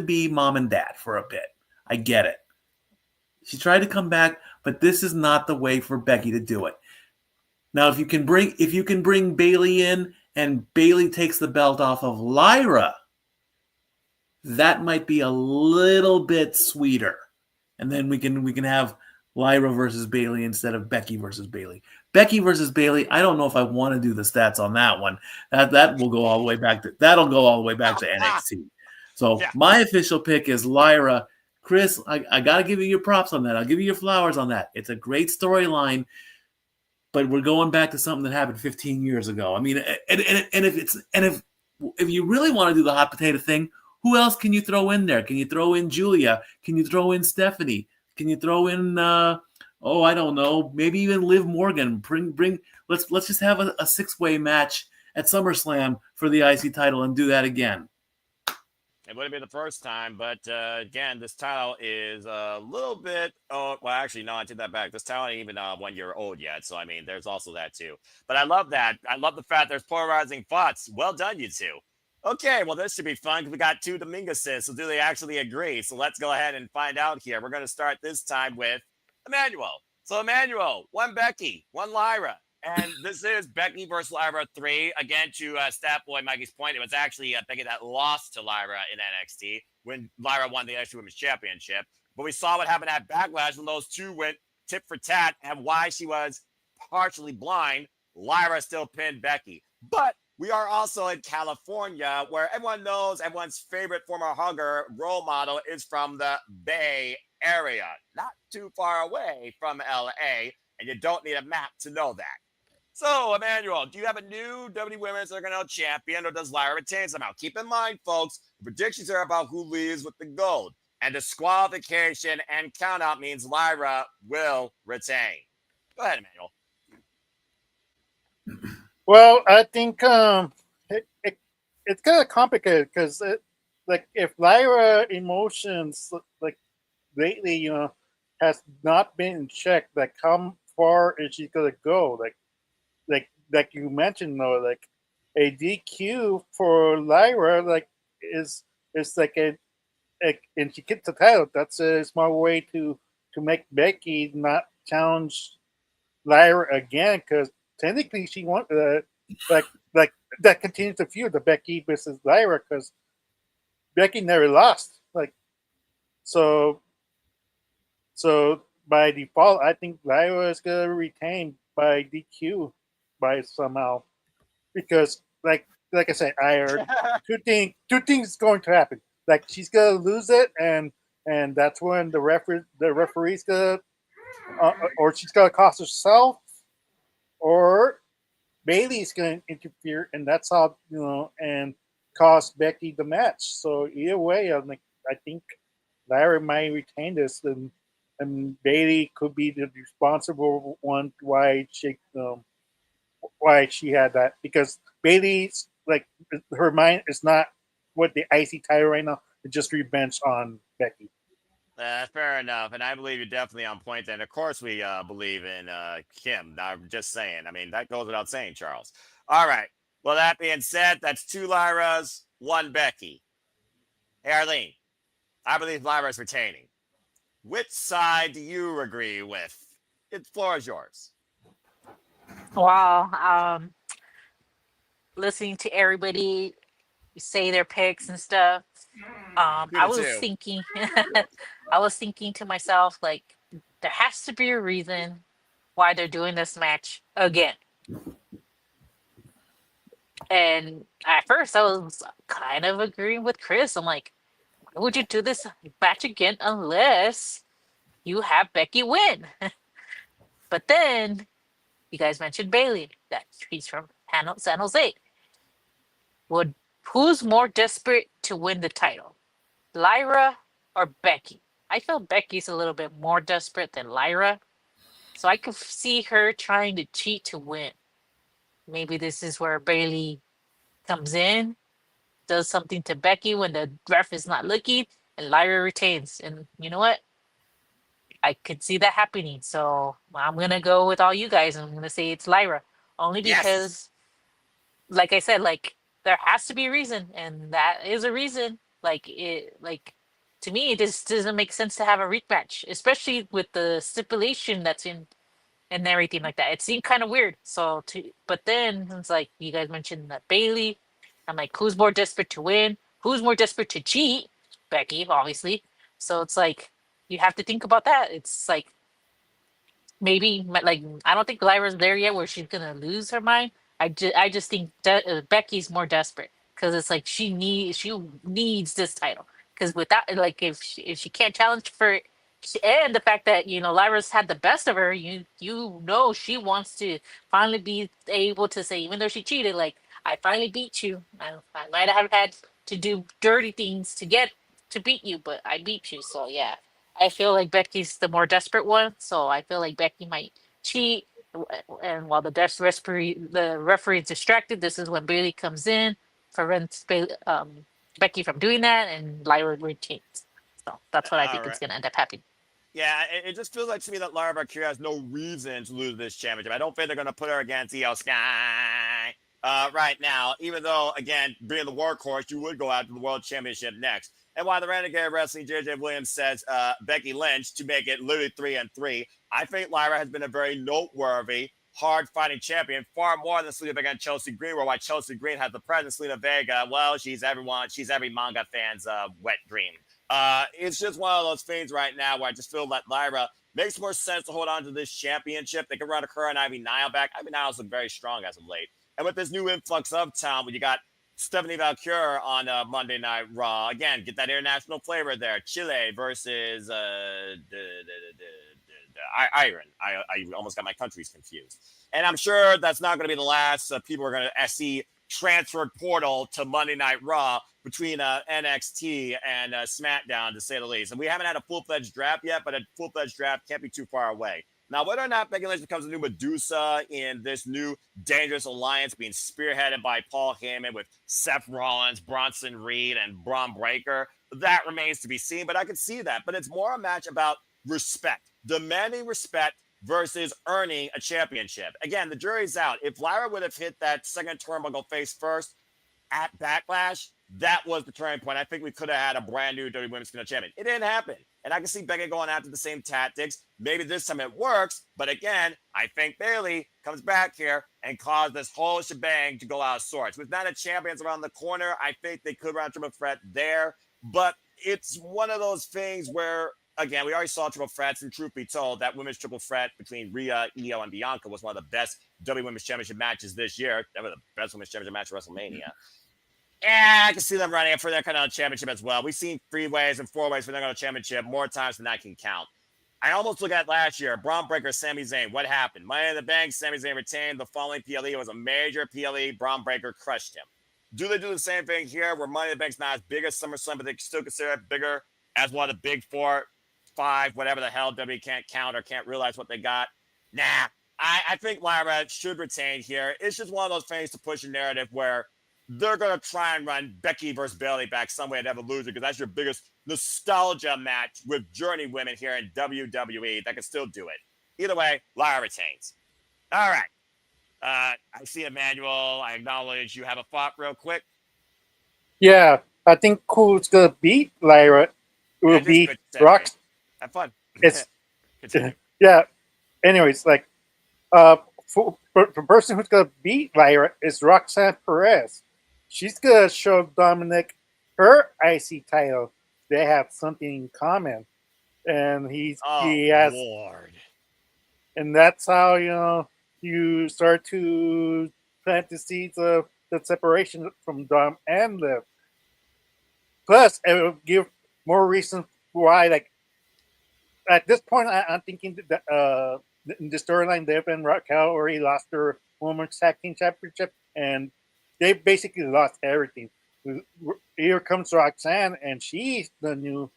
be mom and dad for a bit. I get it. She tried to come back, but this is not the way for Becky to do it. Now, if you can bring Bayley in and Bayley takes the belt off of Lyra, that might be a little bit sweeter. And then we can have Lyra versus Bayley instead of Becky versus Bayley. Becky versus Bayley, I don't know if I want to do the stats on that one. That will go all the way back to NXT. So My official pick is Lyra. Chris, I got to give you your props on that. I'll give you your flowers on that. It's a great storyline, but we're going back to something that happened 15 years ago. I mean, and if you really want to do the hot potato thing, who else can you throw in there? Can you throw in Giulia? Can you throw in Stephanie? Can you throw in I don't know, maybe even Liv Morgan? Let's just have a 6-way match at SummerSlam for the IC title and do that again. It wouldn't be the first time, but again, this title is a little bit. Oh, well, actually, no, I take that back. This title ain't even 1 year old yet, so I mean, there's also that too. But I love that. I love the fact there's polarizing thoughts. Well done, you two. Okay, well, this should be fun because we got two Dominguezes, so do they actually agree? So let's go ahead and find out here. We're going to start this time with Emmanuel. So Emmanuel, 1 Becky, 1 Lyra. And this is Becky versus Lyra 3. Again, to Stat Boy Mikey's point, it was actually Becky that lost to Lyra in NXT when Lyra won the NXT Women's Championship. But we saw what happened at Backlash when those two went tit for tat, and why she was partially blind. Lyra still pinned Becky. But we are also in California, where everyone knows everyone's favorite former hugger role model is from the Bay area, not too far away from LA, and you don't need a map to know that. So, Emmanuel, do you have a new WWE Women's Intercontinental Champion, or does Lyra retain somehow? Keep in mind, folks, the predictions are about who leaves with the gold, and disqualification and countout means Lyra will retain. Go ahead, Emmanuel. Well, I think it's kind of complicated because like if Lyra emotions like lately, has not been in check. Like how far is she gonna go? Like you mentioned though, like a DQ for Lyra is like and she gets the title. That's a smart way to make Becky not challenge Lyra again because technically she wants like like that continues the feud the Becky versus Lyra because Becky never lost. Like so so by default, I think Lyra is gonna retain by DQ by somehow because like I said, I heard two things going to happen. Like she's gonna lose it and that's when the referee's gonna or she's gonna cost herself or Bailey's going to interfere, and that's how and cost Becky the match. So either way, I think Lyra might retain this, and Bailey could be the responsible one why she had that because Bailey's like her mind is not what the IC title right now. It's just revenge on Becky. Fair enough, and I believe you're definitely on point. And of course, we believe in Kim. I'm just saying. I mean, that goes without saying, Charles. All right. Well, that being said, that's 2 Lyras, 1 Becky. Hey, Arlene, I believe Lyra's retaining. Which side do you agree with? The floor is yours. Wow. Listening to everybody say their picks and stuff. Me I to was two. thinking, I was thinking to myself, like, there has to be a reason why they're doing this match again. And at first, I was kind of agreeing with Chris. I'm like, why would you do this match again unless you have Becky win? But then you guys mentioned Bailey, that she's from San Jose. Would who's more desperate to win the title, Lyra or Becky? I feel Becky's a little bit more desperate than Lyra, so I could see her trying to cheat to win. Maybe this is where Bailey comes in, does something to Becky when the ref is not looking, and Lyra retains. And you know what? I could see that happening. So I'm gonna go with all you guys. I'm gonna say it's Lyra, only Yes. because, like I said, like there has to be a reason, and that is a reason. Like to me, it just doesn't make sense to have a rematch, especially with the stipulation that's in and everything like that. It seemed kind of weird. But then it's like you guys mentioned that Bailey. I'm like, who's more desperate to win? Who's more desperate to cheat? Becky, obviously. So it's like you have to think about that. It's like maybe like I don't think Lyra's there yet where she's gonna lose her mind. I just think Becky's more desperate because it's like she needs this title because without like if she can't challenge for it, and the fact that Lyra's had the best of her, you know she wants to finally be able to say, even though she cheated, like I finally beat you. I might have had to do dirty things to get to beat you, but I beat you. So yeah, I feel like Becky's the more desperate one, so I feel like Becky might cheat. And while the referee is distracted, this is when Bailey comes in, prevents Becky from doing that, and Lyra retains. So that's what I All think is right. going to end up happening. Yeah, it just feels like to me that Lyra Valkyria has no reason to lose this championship. I don't think they're going to put her against Io Sky right now, even though, again, being the workhorse, you would go after the World Championship next. And while the Renegade Wrestling, JJ Williams says Becky Lynch to make it literally 3-3, I think Lyra has been a very noteworthy, hard-fighting champion, far more than Selena Vega and Chelsea Green, where while Chelsea Green has the presence, Selena Vega, well, she's every manga fan's wet dream. It's just one of those things right now where I just feel that Lyra makes more sense to hold on to this championship. They can run her and Ivy Nile back. Ivy Nile's look very strong as of late. And with this new influx of talent, when you got Stephanie Valkyria on Monday Night Raw. Again, get that international flavor there. Chile versus Iran. I almost got my countries confused. And I'm sure that's not going to be the last people are going to see transferred portal to Monday Night Raw between NXT and SmackDown, to say the least. And we haven't had a full-fledged draft yet, but a full-fledged draft can't be too far away. Now, whether or not Becky Lynch becomes a new Medusa in this new dangerous alliance being spearheaded by Paul Heyman with Seth Rollins, Bronson Reed, and Braun Breaker, that remains to be seen, but I can see that. But it's more a match about respect, demanding respect versus earning a championship. Again, the jury's out. If Lyra would have hit that second turnbuckle face first at Backlash, that was the turning point. I think we could have had a brand new WWE Women's Champion. It didn't happen. And I can see Becky going after the same tactics. Maybe this time it works. But again, I think Bayley comes back here and caused this whole shebang to go out of sorts. With not a champions around the corner, I think they could run triple threat there. But it's one of those things where, again, we already saw triple threats. And truth be told, that women's triple threat between Rhea, Io, and Bianca was one of the best WWE Women's Championship matches this year. That was the best Women's Championship match at WrestleMania. And I can see them running for their kind of championship as well. We've seen 3-ways and 4-ways for their kind of championship more times than I can count. I almost look at last year, Braun Breaker, Sami Zayn. What happened? Money in the Bank, Sami Zayn retained. The following PLE was a major PLE. Braun Breaker crushed him. Do they do the same thing here where Money in the Bank's not as big as SummerSlam, but they still consider it bigger as one of the big 4, 5, whatever the hell WWE can't count or can't realize what they got? Nah, I think Lyra should retain here. It's just one of those things to push a narrative where they're going to try and run Becky versus Bayley back some way and have a loser because that's your biggest nostalgia match with Journey women here in WWE that can still do it. Either way, Lyra retains. All right. I see Emmanuel. I acknowledge you have a thought real quick. Yeah, I think who's going to beat Lyra will be Rox. Have fun. It's yeah. Anyways, like for the person who's going to beat Lyra is Roxanne Perez. She's going to show Dominic her IC title. They have something in common. And he has. Lord. And that's how, you start to plant the seeds of the separation from Dom and Liv. Plus, it will give more reason why, like, at this point, I'm thinking that in the storyline, Liv and Raquel already lost their Women's Tag Team Championship, and they basically lost everything. Here comes Roxanne, and she's the new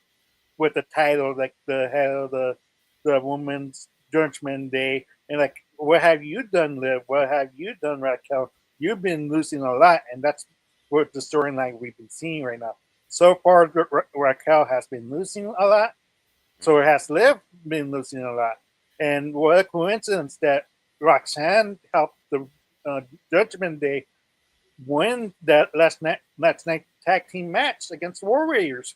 with the title, like the head of the Women's Judgment Day. And like, what have you done, Liv? What have you done, Raquel? You've been losing a lot, and that's what the storyline we've been seeing right now. So far, Raquel has been losing a lot. So has Liv been losing a lot. And what a coincidence that Roxanne helped the Judgment Day win that last night tag team match against the Warriors.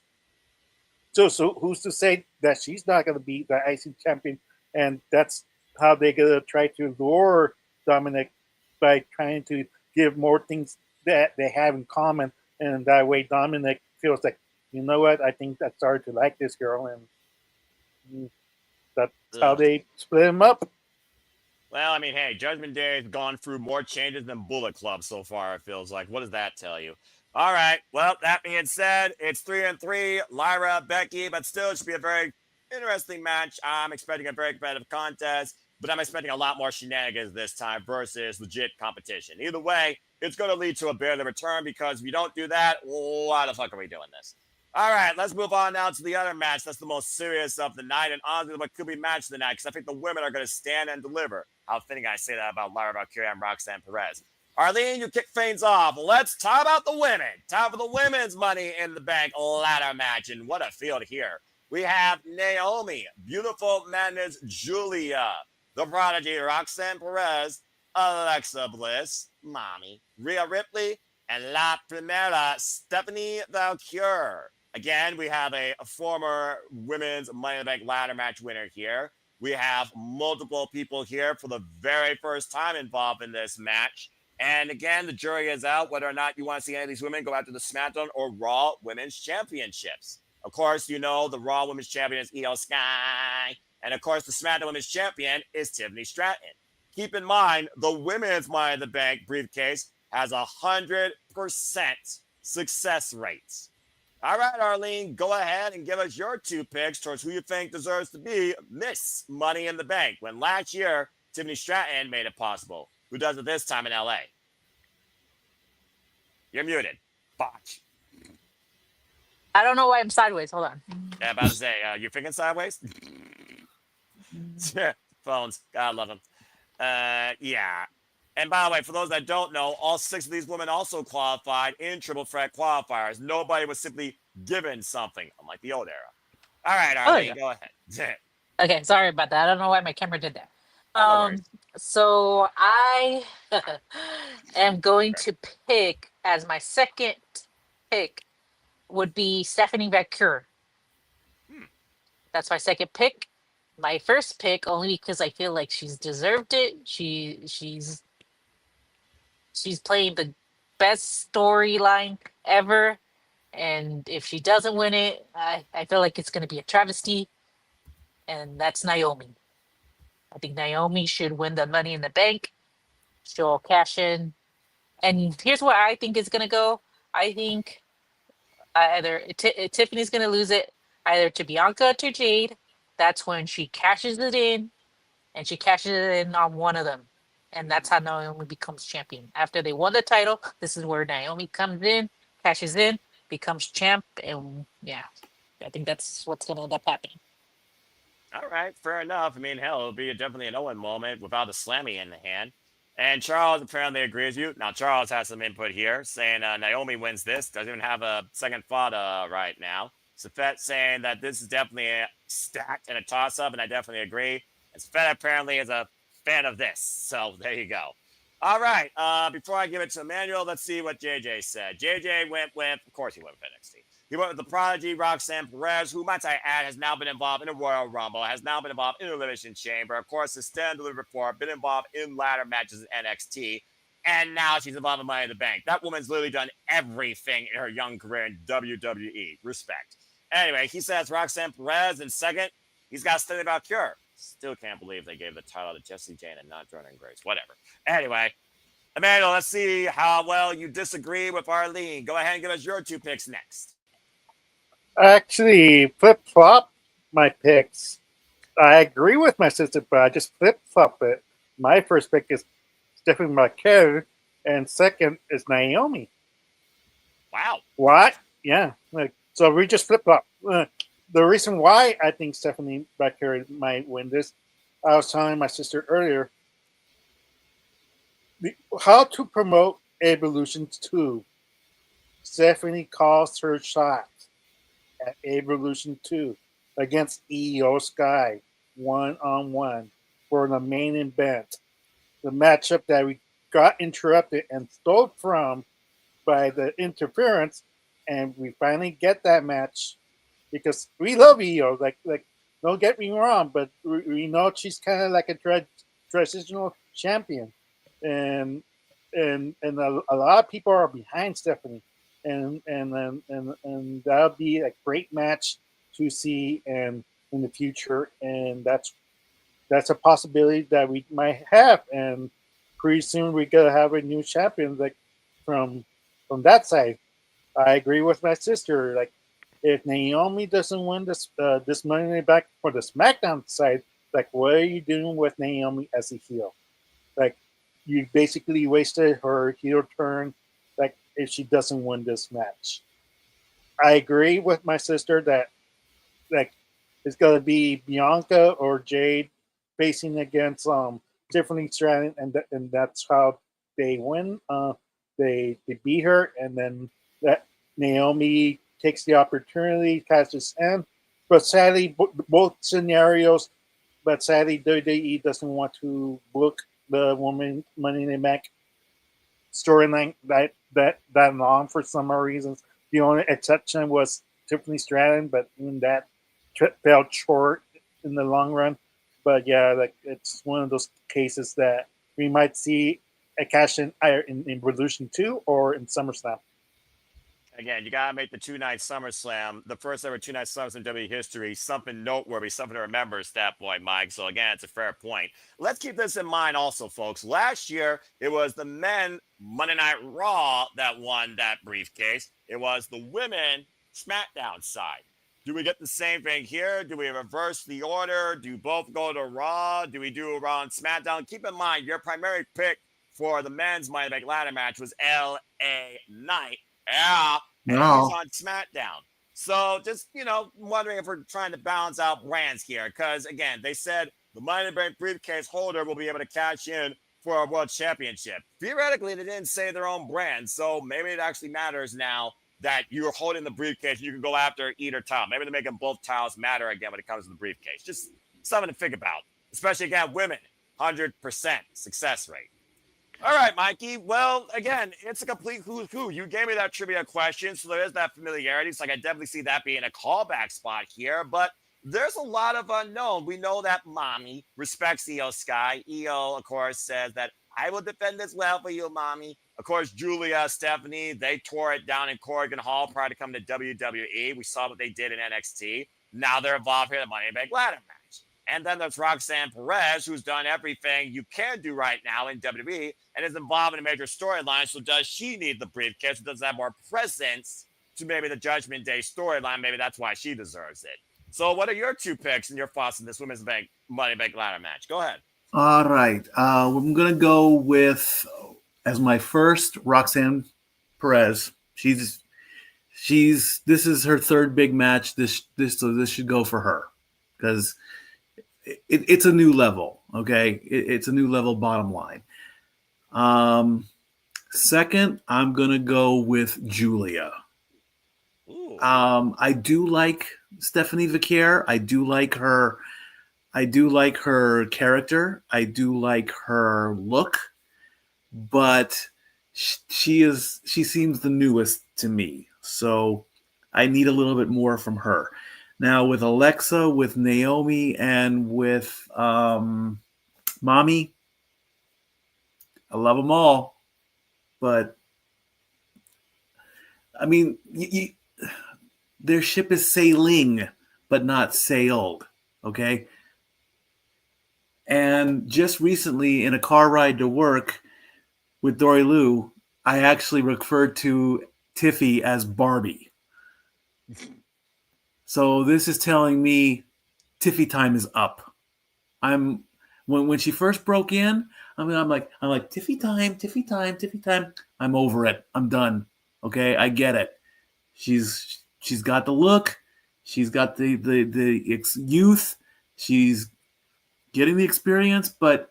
So who's to say that she's not going to be the IC champion? And that's how they're going to try to lure Dominic by trying to give more things that they have in common. And that way Dominic feels like, you know what, I think I started to like this girl. And that's how they split him up. Well, I mean, hey, Judgment Day has gone through more changes than Bullet Club so far, it feels like. What does that tell you? All right. Well, that being said, it's 3-3, Lyra, Becky, but still it should be a very interesting match. I'm expecting a very competitive contest, but I'm expecting a lot more shenanigans this time versus legit competition. Either way, it's going to lead to a barely return because if you don't do that, why the fuck are we doing this? All right, let's move on now to the other match. That's the most serious of the night, and honestly, what could be match of the night, because I think the women are going to stand and deliver. How fitting I say that about Lyra Valkyria and Roxanne Perez. Arlene, you kick things off. Let's talk about the women. Time for the women's Money in the Bank ladder match, and what a field here. We have Naomi, Beautiful Madness Giulia, the Prodigy Roxanne Perez, Alexa Bliss, Mommy, Rhea Ripley, and La Primera Stephanie Valkyria. Again, we have a former women's Money in the Bank ladder match winner here. We have multiple people here for the very first time involved in this match. And again, the jury is out whether or not you want to see any of these women go after the SmackDown or Raw Women's Championships. Of course, you know the Raw Women's Champion is Io Sky. And of course, the SmackDown Women's Champion is Tiffany Stratton. Keep in mind, the women's Money in the Bank briefcase has 100% success rates. All right, Arlene, go ahead and give us your 2 picks towards who you think deserves to be Miss Money in the Bank. When last year, Tiffany Stratton made it possible. Who does it this time in LA? You're muted. Botch. I don't know why I'm sideways. Hold on. Yeah, about to say, you're thinking sideways? Phones. God love them. Yeah. And by the way, for those that don't know, all 6 of these women also qualified in triple threat qualifiers. Nobody was simply given something, unlike the old era. All right, Arlene, go ahead. Okay, sorry about that. I don't know why my camera did that. No worries. So I am going to pick as my second pick would be Stephanie Vaquer. That's my second pick. My first pick only because I feel like she's deserved it. She's playing the best storyline ever. And if she doesn't win it, I feel like it's going to be a travesty. And that's Naomi. I think Naomi should win the Money in the Bank. She'll cash in. And here's where I think it's going to go. I think either Tiffany's going to lose it either to Bianca or to Jade. That's when she cashes it in. And she cashes it in on one of them. And that's how Naomi becomes champion. After they won the title, this is where Naomi comes in, cashes in, becomes champ. And yeah, I think that's what's going to end up happening. All right, fair enough. I mean, hell, it'll be definitely an Owen moment without a slammy in the hand. And Charles apparently agrees with you. Now, Charles has some input here saying Naomi wins this. Doesn't even have a second thought right now. Seth saying that this is definitely a stacked and a toss-up, and I definitely agree. And Seth apparently is a fan of this. So there you go. All right, before I give it to Emmanuel, let's see what JJ said. JJ went with, of course he went with NXT. He went with the prodigy, Roxanne Perez, who, might I add, has now been involved in a Royal Rumble, has now been involved in a Elimination Chamber, of course, has stand delivered before, been involved in ladder matches in NXT, and now she's involved in Money in the Bank. That woman's literally done everything in her young career in WWE. Respect. Anyway, he says Roxanne Perez, and second, he's got Stephanie Vaquer. Still can't believe they gave the title to Jessie Jane and not Jordan Grace. Whatever. Anyway, Emmanuel, let's see how well you disagree with Arlene. Go ahead and give us your 2 picks next. Actually, flip-flop my picks. I agree with my sister, but I just flip-flop it. My first pick is Stephanie Vaquer, and second is Naomi. Wow. What? Yeah. So we just flip-flop. The reason why I think Stephanie Vaquer might win this, I was telling my sister earlier, how to promote Evolution 2. Stephanie calls her shot at Evolution 2 against EO Sky, 1-on-1 for the main event. The matchup that we got interrupted and stole from by the interference, and we finally get that match because we love EO. Like don't get me wrong, but we know she's kind of like a transitional champion, and a lot of people are behind Stephanie. And that'll be a great match to see and in the future, and that's a possibility that we might have. And pretty soon we're gonna have a new champion like from that side. I agree with my sister. Like if Naomi doesn't win this Money in the Bank for the SmackDown side, like what are you doing with Naomi as a heel? Like you basically wasted her heel turn. Like if she doesn't win this match, I agree with my sister that like it's gonna be Bianca or Jade facing against Tiffany Stratton, and that's how they win. They beat her, and then that Naomi takes the opportunity, catches in. But sadly, both scenarios. But sadly, WWE doesn't want to book the woman Money in the Bank storyline that long for some reasons. The only exception was Tiffany Stratton, but even that fell short in the long run. But yeah, like it's one of those cases that we might see a cash in either in Revolution 2 or in SummerSlam. Again, you gotta make the 2-night SummerSlam, the first ever 2-night SummerSlam in WWE history, something noteworthy, something to remember at that point, Mike. So again, it's a fair point. Let's keep this in mind also, folks. Last year, it was the men Monday Night Raw that won that briefcase. It was the women SmackDown side. Do we get the same thing here? Do we reverse the order? Do both go to Raw? Do we do Raw and SmackDown? Keep in mind, your primary pick for the men's Money in the Bank ladder match was L.A. Knight. Yeah, and he's on SmackDown. So just, wondering if we're trying to balance out brands here. Because, again, they said the Money in the Bank briefcase holder will be able to cash in for a world championship. Theoretically, they didn't say their own brand. So maybe it actually matters now that you're holding the briefcase and you can go after either title. Maybe they're making both titles matter again when it comes to the briefcase. Just something to think about. Especially, again, women, 100% success rate. All right, Mikey. Well, again, it's a complete who's who. You gave me that trivia question, so there is that familiarity. So I can definitely see that being a callback spot here. But there's a lot of unknown. We know that Mommy respects Io Sky. Io, of course, says that I will defend this well for you, Mommy. Of course, Giulia, Stephanie, they tore it down in Corrigan Hall prior to coming to WWE. We saw what they did in NXT. Now they're involved here in the Money in the Bank ladder match. And then there's Roxanne Perez, who's done everything you can do right now in WWE and is involved in a major storyline. So does she need the briefcase? Or does have more presence to maybe the Judgment Day storyline? Maybe that's why she deserves it. So what are your two picks and your thoughts in this Women's Bank Money in the Bank ladder match? Go ahead. All right. I'm going to go with, as my first, Roxanne Perez. This is her third big match. So this should go for her because it's a new level, okay? It's a new level bottom line. Second, I'm going to go with Giulia. I do like Stephanie Vaquer. I do like her character. I do like her look, but she seems the newest to me. So I need a little bit more from her. Now with Alexa, with Naomi, and with Mommy, I love them all. But, I mean, their ship is sailing, but not sailed, okay? And just recently in a car ride to work with Dory Lou, I actually referred to Tiffy as Barbie. So this is telling me Tiffy time is up. When she first broke in, I'm like Tiffy time. I'm over it. I'm done. Okay, I get it. She's got the look. She's got the youth. She's getting the experience, but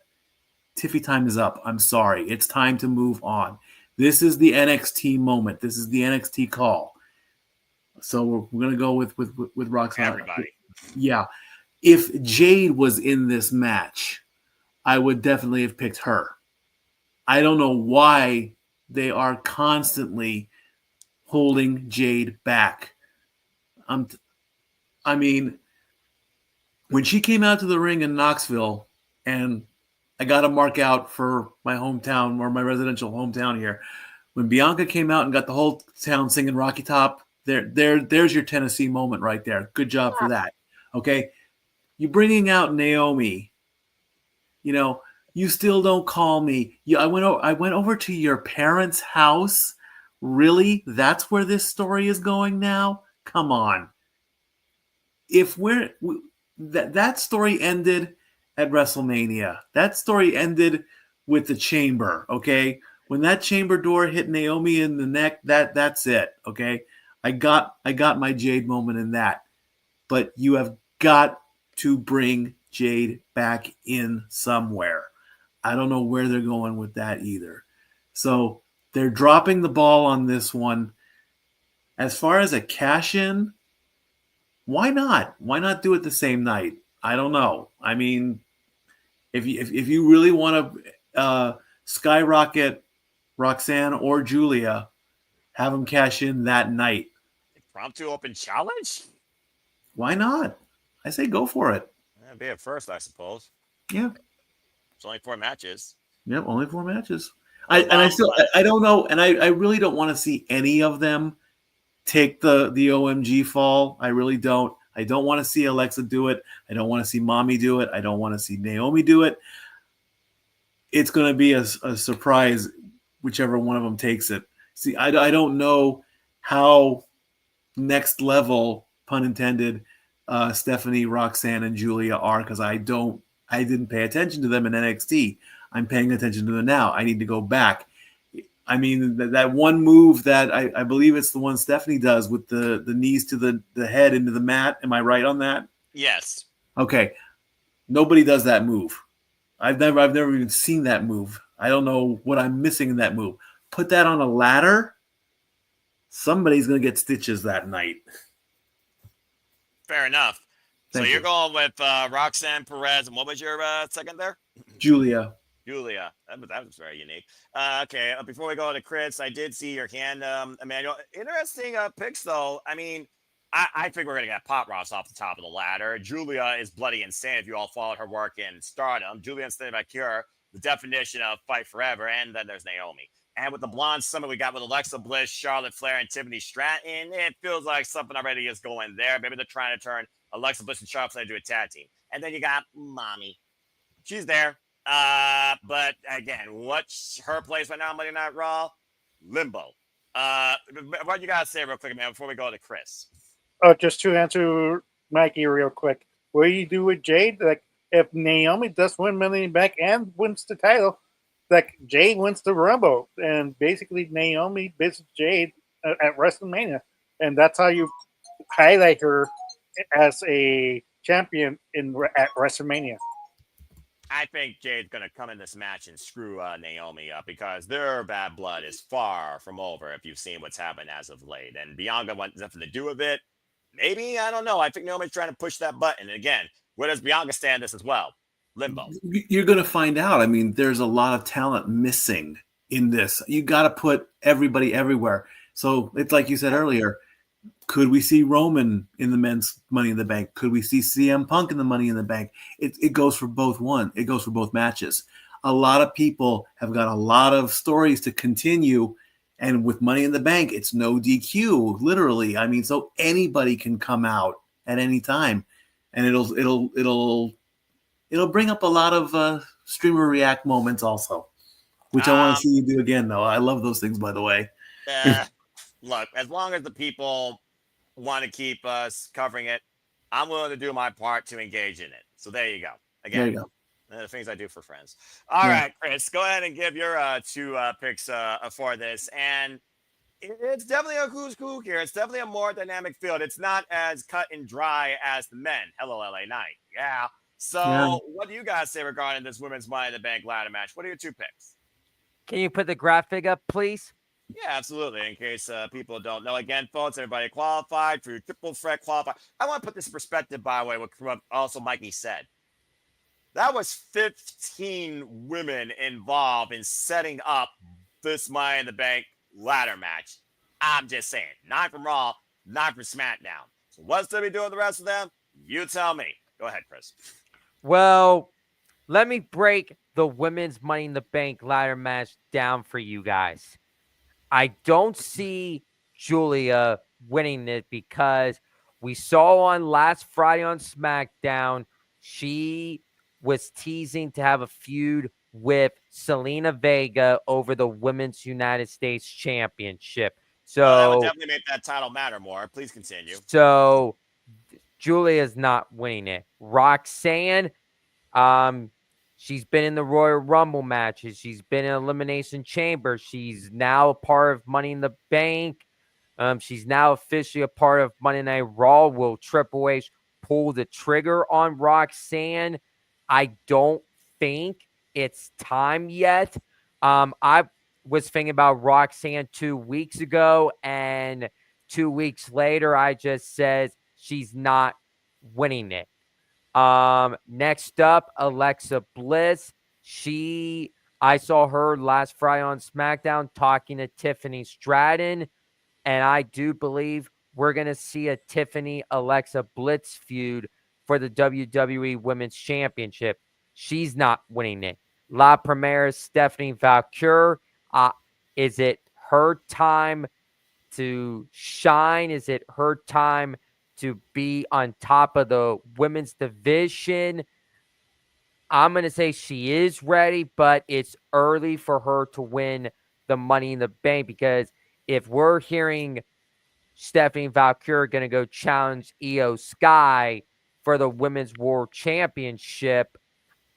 Tiffy time is up. I'm sorry. It's time to move on. This is the NXT moment. This is the NXT call. So we're gonna go with Roxanne. Everybody. Yeah. If Jade was in this match, I would definitely have picked her. I don't know why they are constantly holding Jade back. I mean, when she came out to the ring in Knoxville, and I got to mark out for my hometown or my residential hometown here, when Bianca came out and got the whole town singing Rocky Top, there's your Tennessee moment right there. Good job for that. Okay, you bringing out Naomi. You still don't call me. I went over to your parents' house. Really? That's where this story is going now? Come on. If that story ended at WrestleMania. That story ended with the chamber, okay? When that chamber door hit Naomi in the neck, that's it, okay? I got my Jade moment in that. But you have got to bring Jade back in somewhere. I don't know where they're going with that either. So they're dropping the ball on this one. As far as a cash-in, why not? Why not do it the same night? I don't know. I mean, if you really want to skyrocket Roxanne or Giulia, have them cash in that night. Impromptu open challenge? Why not? I say go for it. That'd be at first, I suppose. Yeah. It's only 4 matches. Yep, only 4 matches. I don't know, and I really don't want to see any of them take the OMG fall. I really don't. I don't want to see Alexa do it. I don't want to see Mommy do it. I don't want to see Naomi do it. It's going to be a surprise, whichever one of them takes it. See, I don't know how next level, pun intended, Stephanie, Roxanne, and Giulia are, because I didn't pay attention to them in NXT. I'm paying attention to them now. I need to go back. I mean, that one move that I believe it's the one Stephanie does with the knees to the head into the mat. Am I right on that? Yes. Okay. Nobody does that move. I've never even seen that move. I don't know what I'm missing in that move. Put that on a ladder. Somebody's going to get stitches that night. Fair enough. Thank so you're you. going with Roxanne, Perez, and what was your second there? Giulia. That was very unique. Okay, before we go to Chris, I did see your hand, Emmanuel. Interesting picks, though. I mean, I think we're going to get Pop Ross off the top of the ladder. Giulia is bloody insane if you all followed her work in Stardom. Giulia and Vaquer, the definition of fight forever. And then there's Naomi. And with the Blonde Summit we got with Alexa Bliss, Charlotte Flair, and Tiffany Stratton, it feels like something already is going there. Maybe they're trying to turn Alexa Bliss and Charlotte Flair into a tag team. And then you got Mommy. She's there. But again, what's her place right now on Monday Night Raw? Limbo. What you gotta say real quick, man, before we go to Chris? Oh, just to answer Mikey real quick. What do you do with Jade? Like, if Naomi does win Money back and wins the title, like Jade wins the Rumble, and basically Naomi beats Jade at WrestleMania, and that's how you highlight her as a champion at WrestleMania. I think Jade's going to come in this match and screw Naomi up because their bad blood is far from over if you've seen what's happened as of late. And Bianca wants nothing to do with it. Maybe, I don't know. I think Naomi's trying to push that button. And again, where does Bianca stand this as well? Limbo. You're going to find out. I mean, there's a lot of talent missing in this. You got to put everybody everywhere. So it's like you said earlier. Could we see Roman in the men's Money in the Bank? Could we see CM Punk in the Money in the Bank? It goes for both It goes for both matches. A lot of people have got a lot of stories to continue, and with Money in the Bank, it's no DQ, literally. I mean, so anybody can come out at any time, and it'll bring up a lot of streamer react moments also, which I want to see you do again. Though I love those things, by the way. Look, as long as the people want to keep us covering it, I'm willing to do my part to engage in it. So there you go. Again, there you go. The things I do for friends. All right, Chris, go ahead and give your two picks for this. And it's definitely a who's who here. It's definitely a more dynamic field. It's not as cut and dry as the men. Hello, LA Knight. Yeah. So what do you guys say regarding this women's Money in the Bank ladder match? What are your two picks? Can you put the graphic up, please? Yeah, absolutely. In case people don't know, again, folks, everybody qualified for your triple threat qualified. I want to put this in perspective, by the way, what also Mikey said. That was 15 women involved in setting up this Money in the Bank ladder match. I'm just saying, 9 from Raw, 9 from SmackDown. So what's to be doing the rest of them? You tell me. Go ahead, Chris. Well, let me break the women's Money in the Bank ladder match down for you guys. I don't see Giulia winning it because we saw on last Friday on SmackDown, she was teasing to have a feud with Selena Vega over the Women's United States Championship. So that would definitely make that title matter more. Please continue. So Giulia's not winning it. Roxanne, she's been in the Royal Rumble matches. She's been in Elimination Chamber. She's now a part of Money in the Bank. She's now officially a part of Monday Night Raw. Will Triple H pull the trigger on Roxanne? I don't think it's time yet. I was thinking about Roxanne 2 weeks ago, and 2 weeks later, I just said she's not winning it. Next up, Alexa Bliss. I saw her last Friday on SmackDown talking to Tiffany Stratton, and I do believe we're going to see a Tiffany Alexa Bliss feud for the WWE Women's Championship. She's not winning it. La Primera, Stephanie Valkyrie. Is it her time to shine? Is it her time to be on top of the women's division? I'm going to say she is ready, but it's early for her to win the Money in the Bank, because if we're hearing Stephanie Valkyria going to go challenge Io Sky for the Women's World Championship,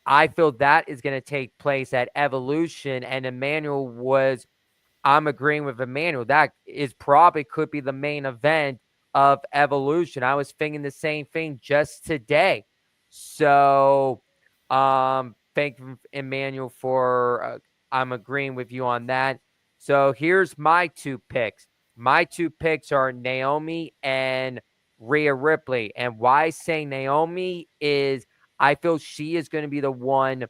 I feel that is going to take place at Evolution. And I'm agreeing with Emmanuel. That is probably could be the main event of Evolution. I was thinking the same thing just today. So, thank you, Emmanuel, for I'm agreeing with you on that. So here's my two picks. My two picks are Naomi and Rhea Ripley. And why I say Naomi is I feel she is going to be the one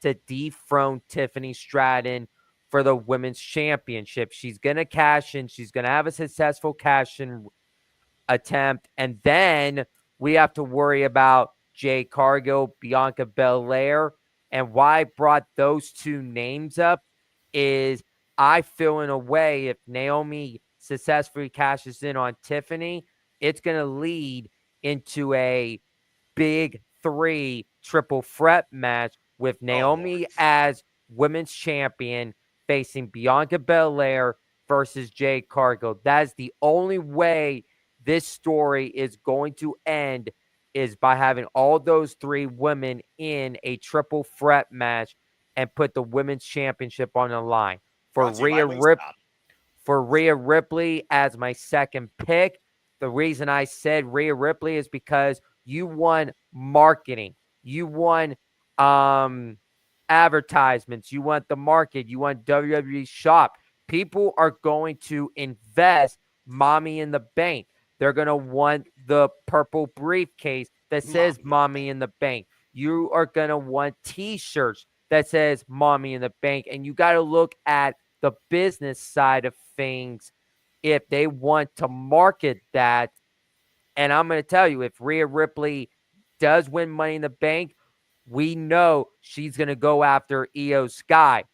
to dethrone Tiffany Stratton for the women's championship. She's going to cash in. She's going to have a successful cash in attempt. And then we have to worry about Jade Cargill, Bianca Belair. And why I brought those two names up is I feel in a way if Naomi successfully cashes in on Tiffany, it's going to lead into a big 3 triple threat match with Naomi as women's champion facing Bianca Belair versus Jade Cargill. That is the only way this story is going to end, is by having all those 3 women in a triple threat match and put the women's championship on the line. For Rhea Ripley as my second pick, the reason I said Rhea Ripley is because you won marketing. You won advertisements. You want the market. You want WWE Shop. People are going to invest Mommy in the Bank. They're going to want the purple briefcase that says Mommy in the Bank. You are going to want T-shirts that says Mommy in the Bank. And you got to look at the business side of things if they want to market that. And I'm going to tell you, if Rhea Ripley does win Money in the Bank, we know she's going to go after Io Sky.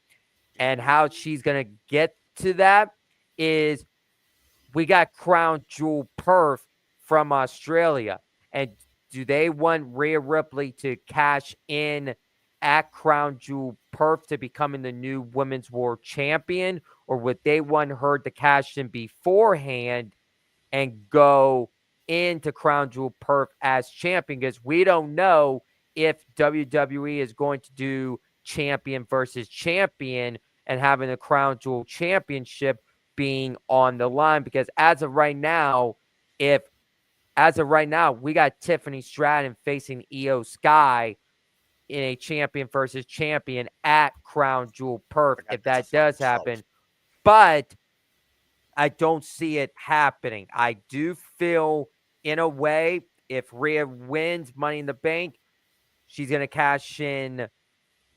And how she's going to get to that is we got Crown Jewel Perth from Australia. And do they want Rhea Ripley to cash in at Crown Jewel Perth to becoming the new Women's World Champion? Or would they want her to cash in beforehand and go into Crown Jewel Perth as champion? Because we don't know if WWE is going to do champion versus champion and having the Crown Jewel Championship being on the line. Because as of right now, we got Tiffany Stratton facing Io Sky in a champion versus champion at Crown Jewel Perth, if that does happen. But I don't see it happening. I do feel, in a way, if Rhea wins Money in the Bank, she's going to cash in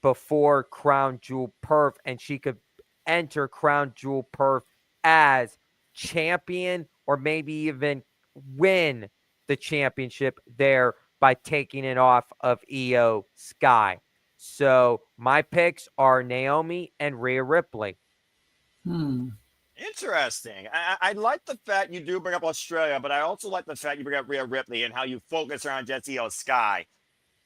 before Crown Jewel Perth, and she could enter Crown Jewel Perth as champion, or maybe even win the championship there by taking it off of Io Sky. So my picks are Naomi and Rhea Ripley. Interesting. I like the fact you do bring up Australia, but I also like the fact you bring up Rhea Ripley and how you focus her on just Io Sky.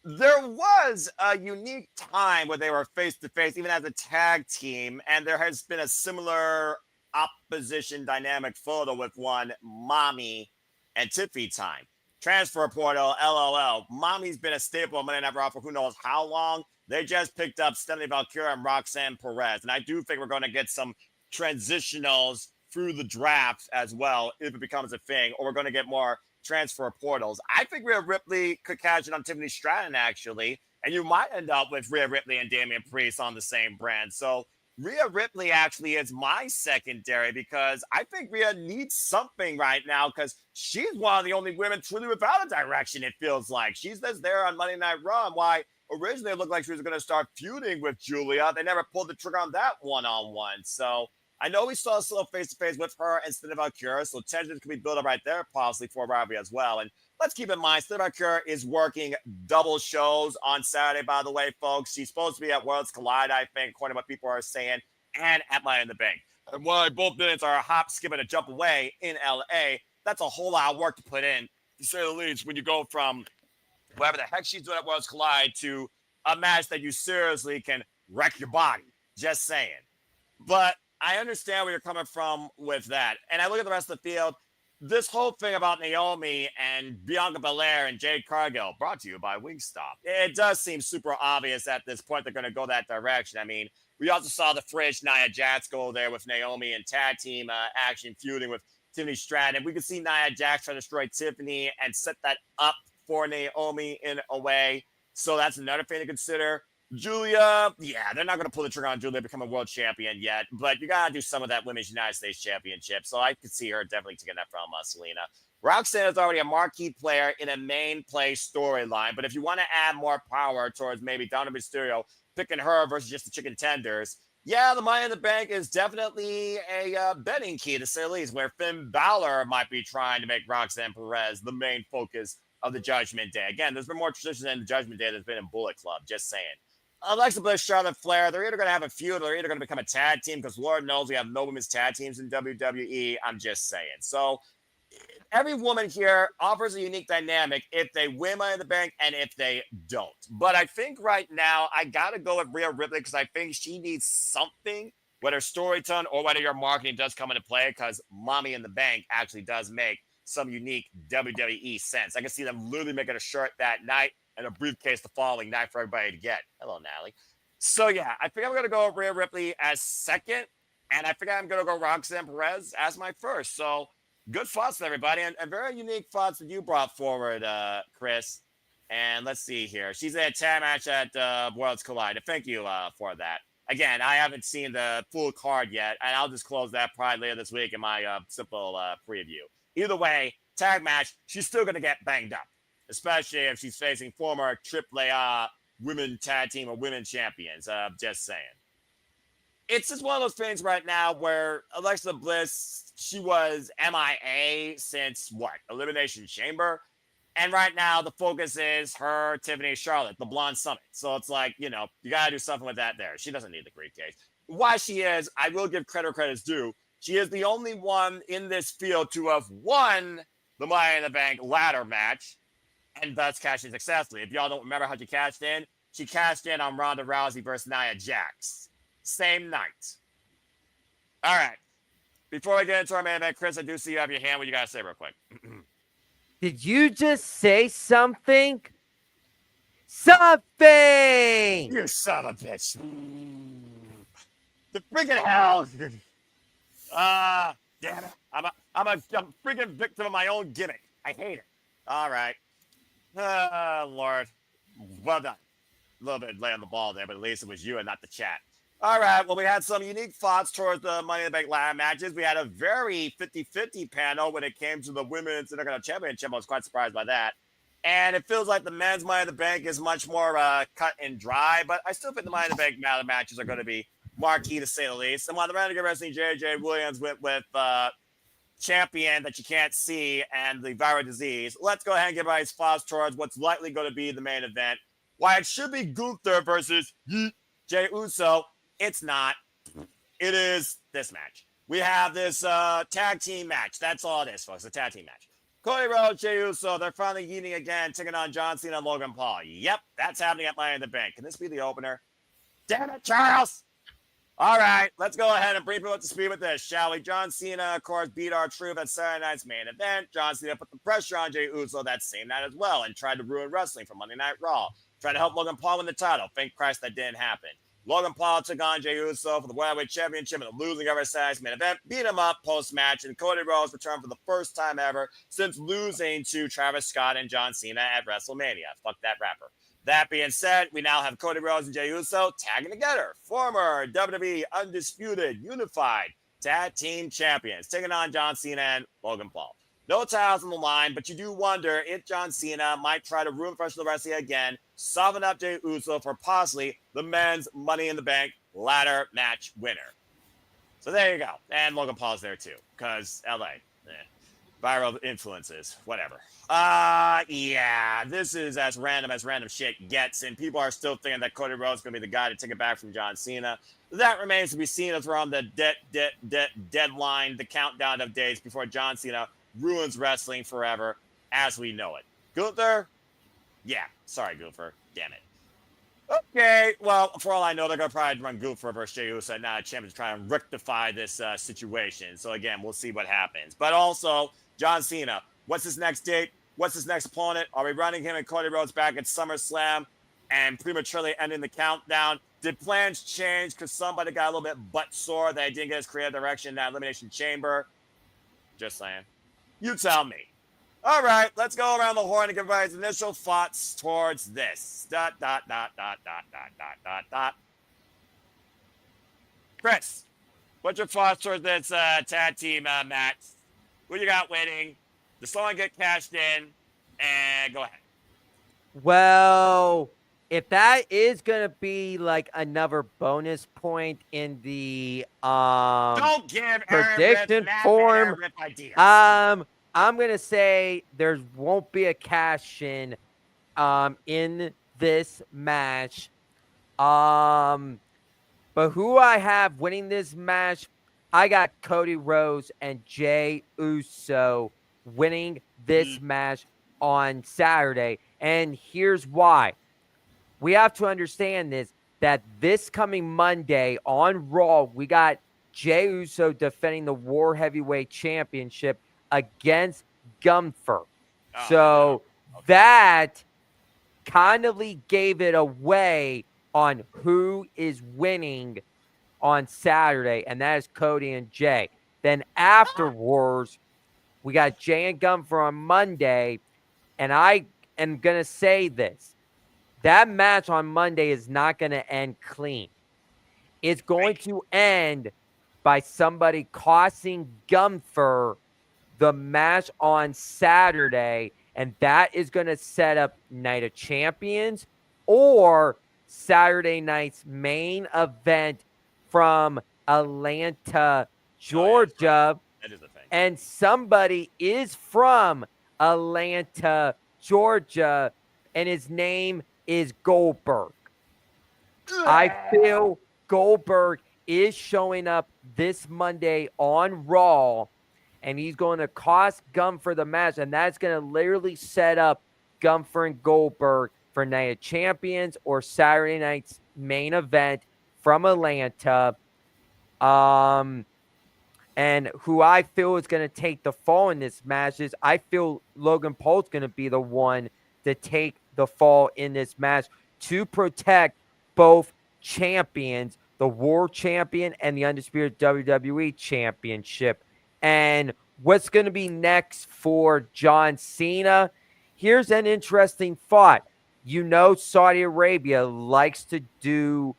There was a unique time where they were face to face, even as a tag team, and there has been a similar opposition dynamic photo with one Mommy and Tiffy time. Transfer portal, LOL. Mommy's been a staple of Monday Night Raw for who knows how long. They just picked up Stephanie Valkyria and Roxanne Perez, and I do think we're going to get some transitionals through the draft as well if it becomes a thing, or we're going to get more transfer portals. I think Rhea Ripley could cash in on Tiffany Stratton, actually, and you might end up with Rhea Ripley and Damian Priest on the same brand. So Rhea Ripley actually is my secondary, because I think Rhea needs something right now, because she's one of the only women truly without a direction, it feels like. She's just there on Monday Night Raw. Why originally it looked like she was going to start feuding with Giulia. They never pulled the trigger on that one-on-one. So I know we saw a slow face-to-face with her instead of Valkyria, so tensions could be built up right there, possibly for Robbie as well. And let's keep in mind, Stephanie Valkyria is working double shows on Saturday, by the way, folks. She's supposed to be at Worlds Collide, I think, according to what people are saying, and at Money in the Bank. And while both villains are a hop, skip, and a jump away in LA, that's a whole lot of work to put in, to say the least, when you go from whatever the heck she's doing at Worlds Collide to a match that you seriously can wreck your body. Just saying. But I understand where you're coming from with that. And I look at the rest of the field. This whole thing about Naomi and Bianca Belair and Jade Cargill, brought to you by Wingstop. It does seem super obvious at this point they're going to go that direction. I mean, we also saw the fridge Nia Jax go there with Naomi and tag team action feuding with Tiffany Stratton. We could see Nia Jax try to destroy Tiffany and set that up for Naomi in a way. So that's another thing to consider. Giulia, yeah, they're not going to pull the trigger on Giulia to become a world champion yet, but you got to do some of that Women's United States Championship. So I could see her definitely taking that from Selena. Roxanne is already a marquee player in a main play storyline, but if you want to add more power towards maybe Donovan Mysterio picking her versus just the chicken tenders, yeah, the Money in the Bank is definitely a betting key to say the least, where Finn Balor might be trying to make Roxanne Perez the main focus of the Judgment Day. Again, there's been more tradition in the Judgment Day than been in Bullet Club, just saying. Alexa Bliss, Charlotte Flair, they're either going to have a feud or they're either going to become a tag team because Lord knows we have no women's tag teams in WWE. I'm just saying. So every woman here offers a unique dynamic if they win Money in the Bank and if they don't. But I think right now I got to go with Rhea Ripley because I think she needs something, whether storytelling or whether your marketing does come into play, because Money in the Bank actually does make some unique WWE sense. I can see them literally making a shirt that night and a briefcase the following night for everybody to get. Hello, Natalie. So, yeah, I think I'm going to go with Rhea Ripley as second, and I think I'm going to go Roxanne Perez as my first. So, good thoughts, everybody, and very unique thoughts that you brought forward, Chris. And let's see here. She's in a tag match at Worlds Collide. Thank you for that. Again, I haven't seen the full card yet, and I'll disclose that probably later this week in my simple preview. Either way, tag match, she's still going to get banged up, especially if she's facing former AAA women tag team or women champions. Just saying. It's just one of those things right now where Alexa Bliss, she was MIA since what? Elimination Chamber. And right now the focus is her, Tiffany, Charlotte, the Blonde Summit. So it's like, you know, you got to do something with that there. She doesn't need the briefcase. Why she is, I will give credit where credit's due. She is the only one in this field to have won the Money in the Bank ladder match and thus cashed in successfully. If y'all don't remember how she cashed in on Ronda Rousey versus Nia Jax. Same night. All right. Before we get into our main event, Chris, I do see you have your hand. What you got to say real quick? Did you just say something? Something! You son of a bitch. The freaking hell. Damn it. I'm a freaking victim of my own gimmick. I hate it. All right. Lord. Well done. A little bit late on the ball there, but at least it was you and not the chat. All right. Well, we had some unique thoughts towards the Money in the Bank ladder matches. We had a very 50-50 panel when it came to the Women's Intercontinental Championship. I was quite surprised by that. And it feels like the men's Money in the Bank is much more cut and dry, but I still think the Money in the Bank ladder matches are going to be marquee to say the least. And while the Renegade Wrestling JJ Williams went with champion that you can't see and the viral disease, let's go ahead and give everybody's thoughts towards what's likely going to be the main event. Why it should be Gunther versus Jey Uso, it's not. It is this match. We have this tag team match. That's all it is, folks. A tag team match. Cody Rhodes, Jey Uso, they're finally meeting again, taking on John Cena and Logan Paul. Yep, that's happening at Money in the Bank. Can this be the opener? Damn it, Charles! All right, let's go ahead and brief you up to speed with this, shall we? John Cena, of course, beat R-Truth at Saturday night's main event. John Cena put the pressure on Jey Uso that same night as well and tried to ruin wrestling for Monday Night Raw. Tried to help Logan Paul win the title. Thank Christ that didn't happen. Logan Paul took on Jey Uso for the World Heavyweight Championship in a losing every Saturday's main event, beat him up post-match, and Cody Rhodes returned for the first time ever since losing to Travis Scott and John Cena at WrestleMania. Fuck that rapper. That being said, we now have Cody Rhodes and Jey Uso tagging together. Former WWE Undisputed Unified Tag Team Champions, taking on John Cena and Logan Paul. No titles on the line, but you do wonder if John Cena might try to ruin professional wrestling again, soften up Jey Uso for possibly the men's Money in the Bank ladder match winner. So there you go. And Logan Paul's there too, because LA. Viral influences, whatever. Yeah, this is as random shit gets, and people are still thinking that Cody Rhodes is going to be the guy to take it back from John Cena. That remains to be seen as we're on the deadline, the countdown of days before John Cena ruins wrestling forever as we know it. Gunther? Yeah, sorry, Gunther. Damn it. Okay, well, for all I know, they're going to probably run Gunther versus Jey Uso and not a champion to try and rectify this situation. So, again, we'll see what happens. But also, John Cena, what's his next date? What's his next opponent? Are we running him and Cody Rhodes back at SummerSlam and prematurely ending the countdown? Did plans change because somebody got a little bit butt sore that he didn't get his creative direction in that Elimination Chamber? Just saying. You tell me. All right, let's go around the horn and give everybody's initial thoughts towards this. Chris, what's your thoughts towards this tag team match? Who you got winning? Does someone get cashed in? And go ahead. Well, if that is gonna be like another bonus point in the Don't give prediction form, ideas. I'm gonna say there won't be a cash in this match. But who I have winning this match, I got Cody Rhodes and Jey Uso winning this match on Saturday. And here's why. We have to understand this, that this coming Monday on Raw, we got Jey Uso defending the War Heavyweight Championship against Gunther. That kind of gave it away on who is winning on Saturday, and that is Cody and Jey. Then afterwards, we got Jey and Gunther on Monday, and I am going to say this. That match on Monday is not going to end clean. It's going to end by somebody costing Gunther the match on Saturday, and that is going to set up Night of Champions or Saturday night's main event from Atlanta, Georgia. That is the thing. And somebody is from Atlanta, Georgia, and his name is Goldberg. I feel Goldberg is showing up this Monday on Raw, and he's going to cost Gunther the match, and that's going to literally set up Gunther and Goldberg for Night of Champions or Saturday night's main event from Atlanta. And who I feel is going to take the fall in this match is I feel Logan Paul's going to be the one to take the fall in this match to protect both champions, the World Champion and the Undisputed WWE Championship. And what's going to be next for John Cena? Here's an interesting thought. You know, Saudi Arabia likes to do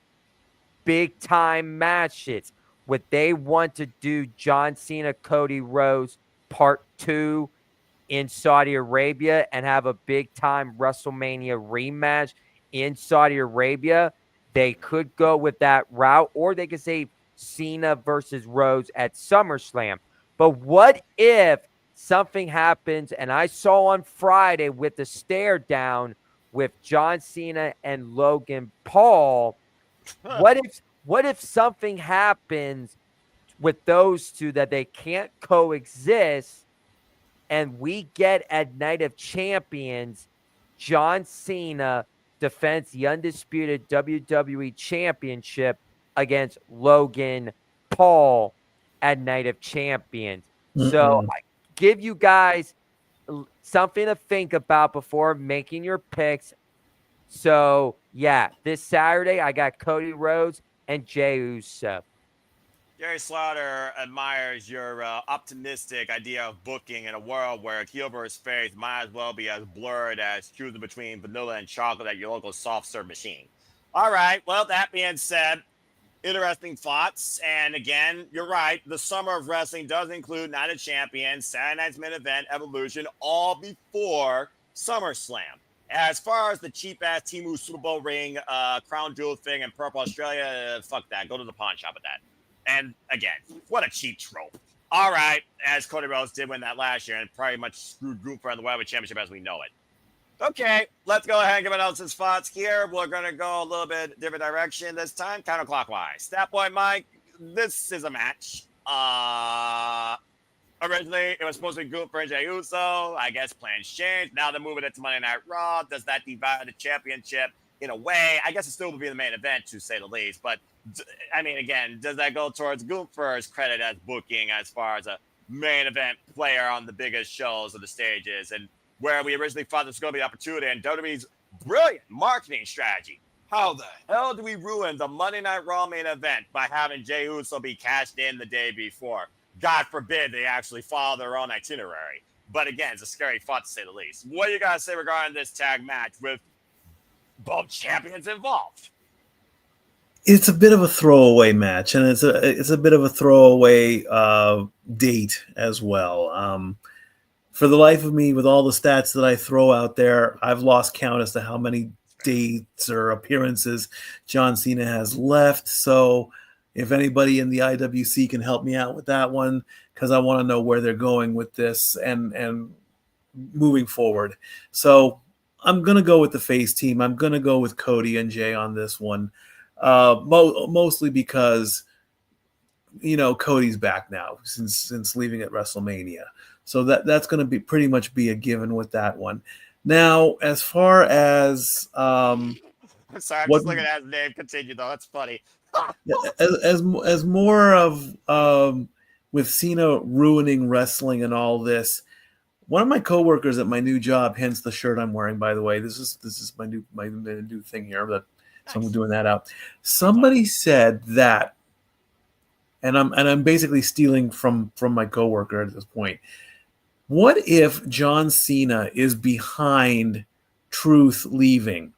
big-time matches. Would they want to do John Cena, Cody Rhodes Part 2 in Saudi Arabia and have a big-time WrestleMania rematch in Saudi Arabia? They could go with that route, or they could say Cena versus Rhodes at SummerSlam. But what if something happens, and I saw on Friday with the stare down with John Cena and Logan Paul, what if something happens with those two that they can't coexist, and we get at Night of Champions, John Cena defends the undisputed WWE Championship against Logan Paul at Night of Champions. So I give you guys something to think about before making your picks. So, yeah, this Saturday I got Cody Rhodes and Jey Uso. Jerry Slaughter admires your optimistic idea of booking in a world where heel versus face might as well be as blurred as choosing between vanilla and chocolate at your local soft serve machine. All right. Well, that being said, interesting thoughts. And again, you're right. The summer of wrestling does include Night of Champions, Saturday Night's Main Event, Evolution, all before SummerSlam. As far as the cheap-ass Temu Super Bowl ring, crown jewel thing, and Purple Australia, fuck that. Go to the pawn shop with that. And again, what a cheap trope. All right, as Cody Rhodes did win that last year and pretty much screwed Gunther on the World Championship as we know it. Okay, let's go ahead and give announce some spots here. We're going to go a little bit different direction this time, counterclockwise. Stat Boy Mike, this is a match. Originally, it was supposed to be Gunther and Jey Uso. I guess plans changed. Now they're moving it to Monday Night Raw. Does that divide the championship in a way? I guess it still would be the main event, to say the least. But, I mean, again, does that go towards Gunther's credit as booking as far as a main event player on the biggest shows of the stages? And where we originally thought this was going to be an opportunity, and WWE's brilliant marketing strategy. How the hell do we ruin the Monday Night Raw main event by having Jey Uso be cashed in the day before? God forbid they actually follow their own itinerary. But again, it's a scary thought to say the least. What do you guys say regarding this tag match with both champions involved? It's a bit of a throwaway match, and it's a bit of a throwaway date as well. For the life of me, with all the stats that I throw out there, I've lost count as to how many dates or appearances John Cena has left. So if anybody in the IWC can help me out with that one, because I want to know where they're going with this and moving forward. So I'm going to go with the face team. I'm going to go with Cody and Jay on this one, mostly because, you know, Cody's back now since leaving at WrestleMania. So that's going to be pretty much be a given with that one. Now, as far as I'm sorry, I'm just looking at his name. Continue though. That's funny. as more of with Cena ruining wrestling and all this, one of my coworkers at my new job, hence the shirt I'm wearing, by the way, this is my new thing here, but so I'm doing that out. Somebody said that, and I'm basically stealing from my coworker at this point. What if John Cena is behind Truth leaving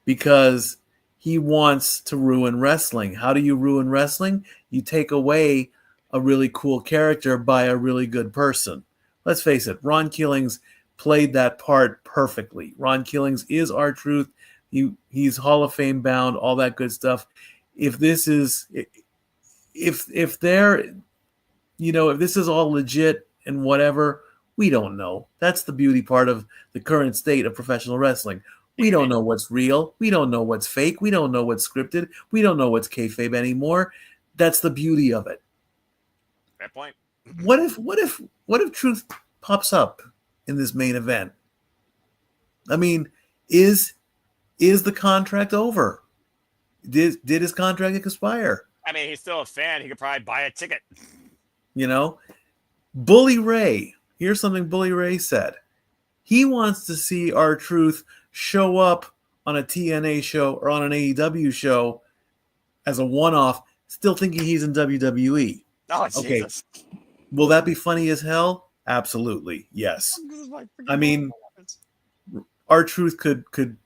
because he wants to ruin wrestling? How do you ruin wrestling? You take away a really cool character by a really good person. Let's face it, Ron Killings played that part perfectly. Ron Killings is R-Truth. He's Hall of Fame bound, all that good stuff. If this is if they're, you know, if this is all legit and whatever, we don't know. That's the beauty part of the current state of professional wrestling. We don't know what's real. We don't know what's fake. We don't know what's scripted. We don't know what's kayfabe anymore. That's the beauty of it. Fair point. What if Truth pops up in this main event? I mean, is the contract over? Did his contract expire? I mean, he's still a fan. He could probably buy a ticket. You know, Bully Ray. Here's something Bully Ray said. He wants to see R-Truth show up on a TNA show or on an AEW show as a one-off, still thinking he's in WWE. Oh, okay. Jesus. Will that be funny as hell? Absolutely. Yes. I mean, R-Truth could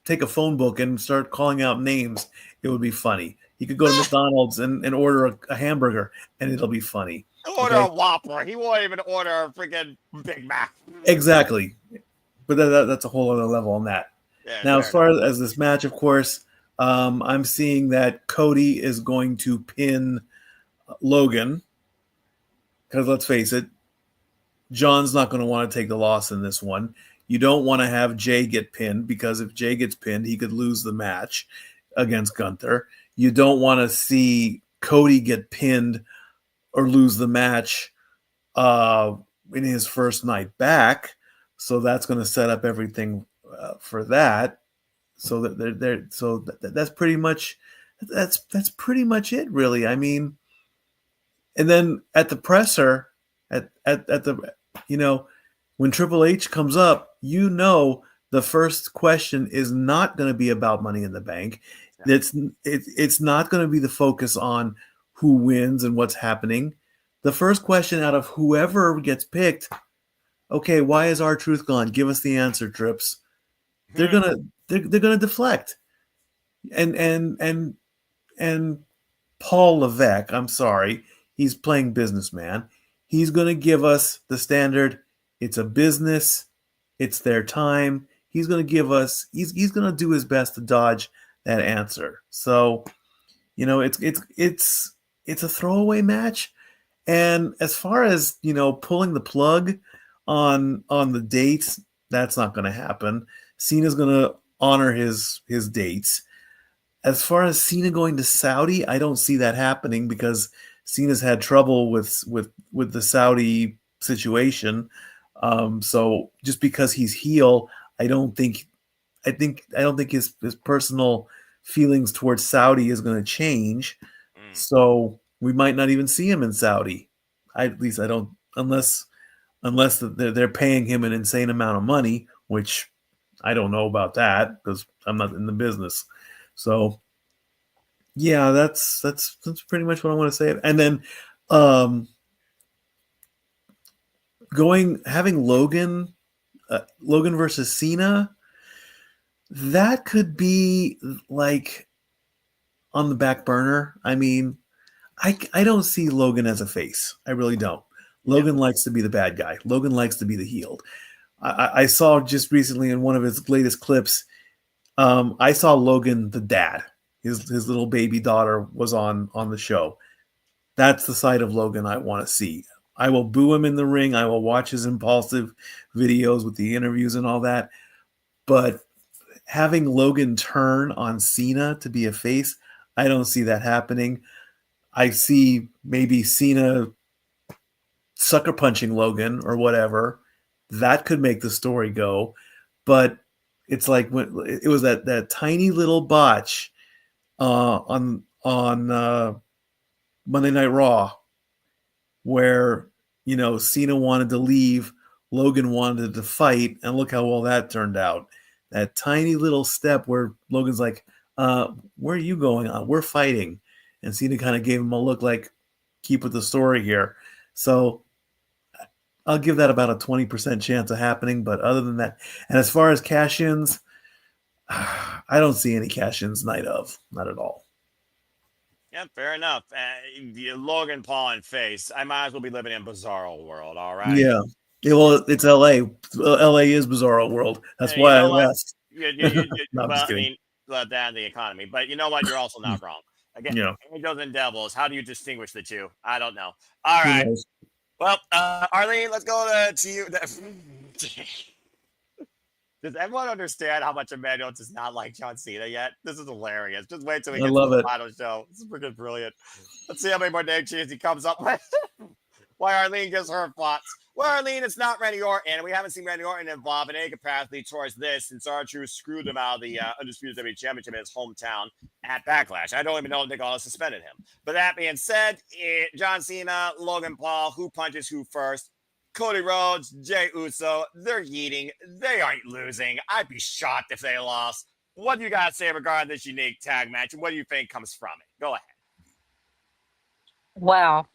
take a phone book and start calling out names. It would be funny. He could go to McDonald's and order a hamburger, and it'll be funny. Order a Whopper. He won't even order a freaking Big Mac. Exactly. But that's a whole other level on that. Yeah, now, as far as this match, of course, I'm seeing that Cody is going to pin Logan. Because let's face it, John's not going to want to take the loss in this one. You don't want to have Jay get pinned, because if Jay gets pinned, he could lose the match against Gunther. You don't want to see Cody get pinned or lose the match in his first night back. So that's going to set up everything for that. So that's pretty much it, really. I mean, and then at the presser, at the, you know, when Triple H comes up, you know, the first question is not going to be about Money in the Bank. It's not going to be the focus on who wins and what's happening. The first question out of whoever gets picked, okay, why is R-Truth gone? Give us the answer, Trips. They're gonna deflect. And Paul Levesque, I'm sorry, he's playing businessman. He's gonna give us the standard. It's a business. It's their time. He's gonna give us. He's gonna do his best to dodge that answer. So, you know, it's a throwaway match, And as far as pulling the plug on the dates, that's not going to happen. Cena's going to honor his dates. As far as Cena going to Saudi, I don't see that happening because Cena's had trouble with the Saudi situation. So just because he's heel, I don't think his personal feelings towards Saudi is going to change. So we might not even see him in Saudi. At least I don't, unless they're paying him an insane amount of money, which I don't know about that because I'm not in the business. So yeah, that's pretty much what I want to say. And then having Logan versus Cena, that could be like on the back burner. I mean, I don't see Logan as a face. I really don't. Logan likes to be the bad guy. Logan likes to be the healed. I saw just recently in one of his latest clips, I saw Logan the dad. His little baby daughter was on the show. That's the side of Logan I want to see. I will boo him in the ring. I will watch his impulsive videos with the interviews and all that. But having Logan turn on Cena to be a face, I don't see that happening. I see maybe Cena sucker punching Logan or whatever. That could make the story go. But it's like when it was that tiny little botch on Monday Night Raw where Cena wanted to leave, Logan wanted to fight, and look how well that turned out. That tiny little step where Logan's like, where are you going on? We're fighting. And Cena kind of gave him a look like, keep with the story here. So I'll give that about a 20% chance of happening. But other than that, and as far as cash-ins, I don't see any cash-ins night of. Not at all. Yeah, fair enough. Logan Paul and face. I might as well be living in Bizarro World, all right? Yeah. Well, it's LA. LA is Bizarro World. That's why I left. No, I'm just kidding. I mean, let down the economy. But you know what? You're also not wrong. Again, angels and devils. How do you distinguish the two? I don't know. All right. Well, Arlene, let's go to you. Does everyone understand how much Emmanuel does not like John Cena yet? This is hilarious. Just wait till we get to the final show. This is freaking brilliant. Let's see how many more name changes he comes up with. Why Arlene gives her thoughts. Well, Arlene, it's not Randy Orton, and we haven't seen Randy Orton involved in any capacity towards this since R-Truth screwed him out of the Undisputed WWE Championship in his hometown at Backlash. I don't even know if Nick Aldis suspended him. But that being said, John Cena, Logan Paul, who punches who first? Cody Rhodes, Jey Uso, they're yeeting. They aren't losing. I'd be shocked if they lost. What do you got to say regarding this unique tag match, and what do you think comes from it? Go ahead. Well,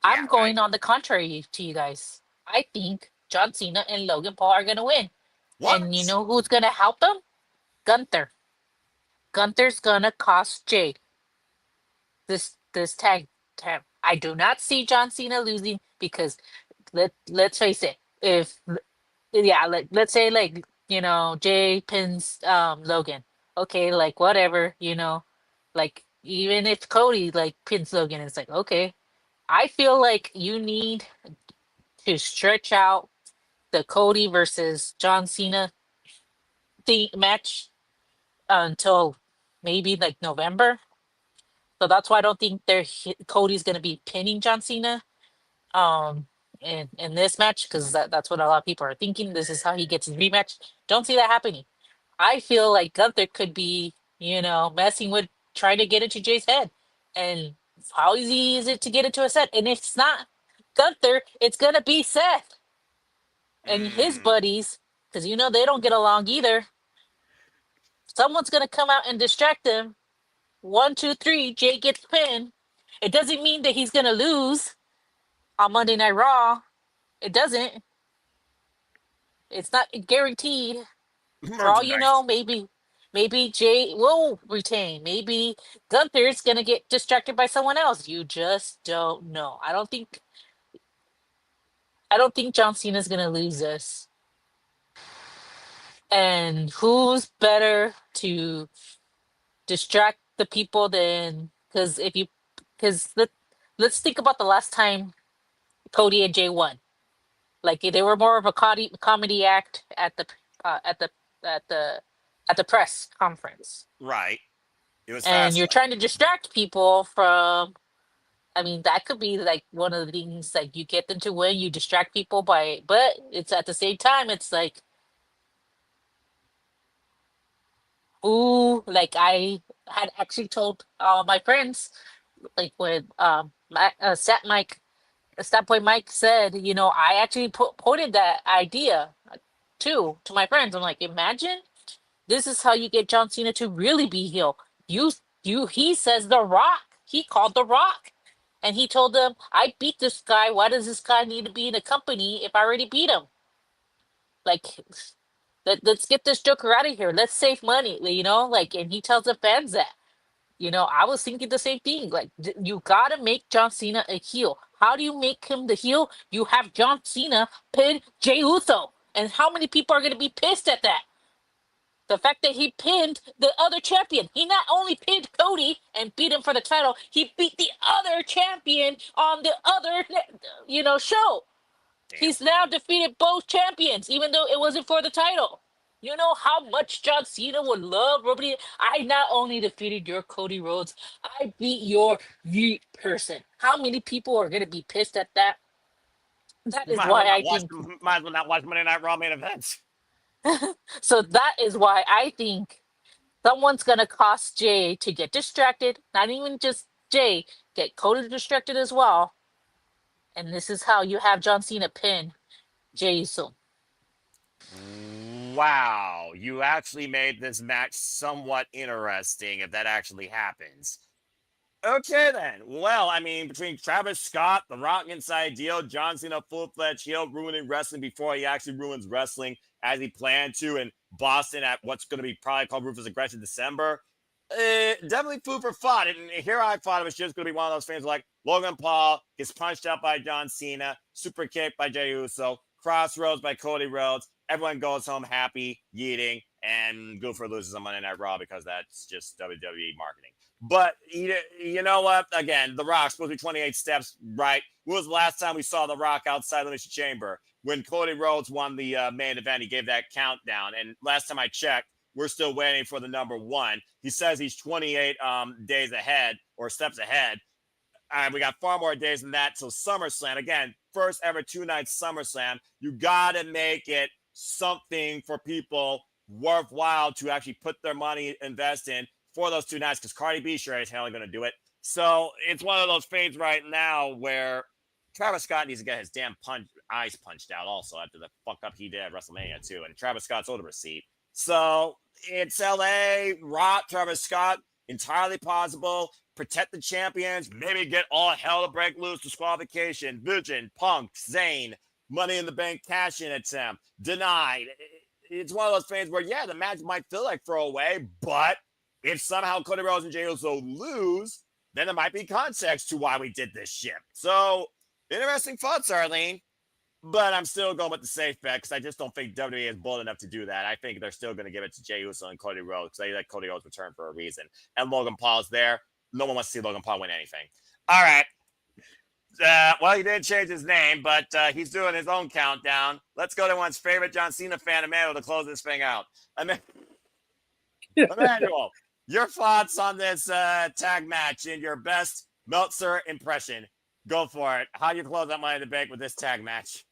I'm going on the contrary to you guys. I think John Cena and Logan Paul are going to win. What? And you know who's going to help them? Gunther. Gunther's going to cost Jey this tag. I do not see John Cena losing because let's face it. Let's say Jey pins Logan. Okay, like whatever, like even if Cody pins Logan, it's like okay. I feel like you need to stretch out the Cody versus John Cena match until maybe like November. So that's why I don't think Cody's gonna be pinning John Cena in this match because that's what a lot of people are thinking. This is how he gets his rematch. Don't see that happening. I feel like Gunther could be, messing with trying to get into Jay's head. And how easy is it to get into a set? And if it's not Gunther, it's gonna be Seth and his buddies, because they don't get along either. Someone's gonna come out and distract them. 1, 2, 3, Jay gets pinned. It doesn't mean that he's gonna lose on Monday Night Raw. It doesn't. It's not guaranteed. For all you know, maybe Jay will retain. Maybe Gunther's gonna get distracted by someone else. You just don't know. I don't think John Cena's gonna lose this. And who's better to distract the people than because let's think about the last time Cody and Jay won. Like they were more of a comedy act at the uh, at the at the at the press conference, Right. It was and fast. you're trying to distract people from. I mean, that could be like one of the things like you get them to win, you distract people by, but it's at the same time, it's like, ooh, like I had actually told my friends, like when Stat Boy Mike said, I actually pointed that idea too to my friends. I'm like, imagine this is how you get John Cena to really be heel. He says The Rock. He called The Rock. And he told them, I beat this guy. Why does this guy need to be in a company if I already beat him? Like, let's get this Joker out of here. Let's save money, Like, and he tells the fans that. I was thinking the same thing. Like, you gotta make John Cena a heel. How do you make him the heel? You have John Cena pin Jey Uso. And how many people are gonna be pissed at that? The fact that he pinned the other champion. He not only pinned Cody and beat him for the title, he beat the other champion on the other, show. Damn. He's now defeated both champions, even though it wasn't for the title. You know how much John Cena would love Robbie? I not only defeated your Cody Rhodes, I beat your person. How many people are going to be pissed at that? That is why I think. Might as well not watch Monday Night Raw main events. So that is why I think someone's going to cost Jay to get distracted. Not even just Jay, get Cody distracted as well. And this is how you have John Cena pin Jay Uso. Wow, you actually made this match somewhat interesting if that actually happens. Okay, then. Well, I mean, between Travis Scott, The Rock Inside Deal, John Cena full-fledged heel, ruining wrestling before he actually ruins wrestling as he planned to in Boston at what's going to be probably called Ruthless Aggression December. Definitely food for thought. And here I thought it was just going to be one of those things like Logan Paul gets punched out by John Cena, super kick by Jey Uso, crossroads by Cody Rhodes. Everyone goes home happy, yeeting, and Gunther loses on Monday Night Raw because that's just WWE marketing. But you know what? Again, The Rock's supposed to be 28 steps, right? When was the last time we saw The Rock outside the Elimination Chamber? When Cody Rhodes won the main event, he gave that countdown. And last time I checked, we're still waiting for the number one. He says he's 28 days ahead or steps ahead. We got far more days than that till SummerSlam. Again, first ever 2-night SummerSlam. You got to make it something for people worthwhile to actually put their money, invest in for those 2 nights, because Cardi B sure is hell going to do it. So it's one of those fades right now where Travis Scott needs to get his damn eyes punched out also after the fuck up he did at WrestleMania too. And Travis Scott's owed a receipt. So it's LA, Rock, Travis Scott, entirely possible. Protect the champions, maybe get all hell to break loose, disqualification, Vision, Punk, Zayn, Money in the Bank cash-in attempt, denied. It's one of those things where, yeah, the match might feel like throwaway, but if somehow Cody Rhodes and Jey Uso lose, then there might be context to why we did this shit. So, interesting thoughts, Arlene. But I'm still going with the safe bet because I just don't think WWE is bold enough to do that. I think they're still going to give it to Jey Uso and Cody Rhodes because they let Cody Rhodes return for a reason. And Logan Paul's there. No one wants to see Logan Paul win anything. All right. Well, he didn't change his name, but he's doing his own countdown. Let's go to one's favorite John Cena fan, Emmanuel, to close this thing out. Emmanuel, your thoughts on this tag match in your best Meltzer impression. Go for it. How do you close out Money in the Bank with this tag match?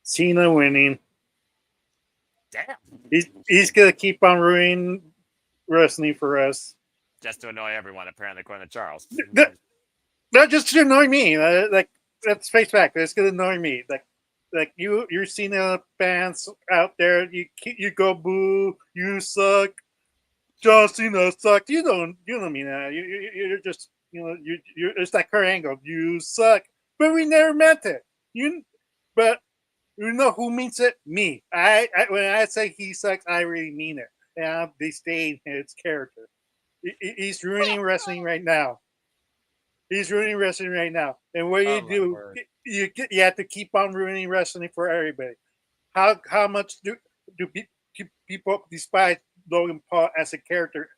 Cena winning. Damn. He's gonna keep on ruining wrestling for us. Just to annoy everyone, apparently, according to Charles. Not just to annoy me. Like, let's face back. It's gonna annoy me. Like you're Cena fans out there. You go boo. You suck. John Cena sucked. You don't mean that. You're just you're it's like her angle. You suck. But we never meant it. But you know who means it? Me. I when I say he sucks, I really mean it. And they stay in his character. He's ruining wrestling right now. He's ruining wrestling right now. And what do? You have to keep on ruining wrestling for everybody. How much do people despise Logan Paul as a character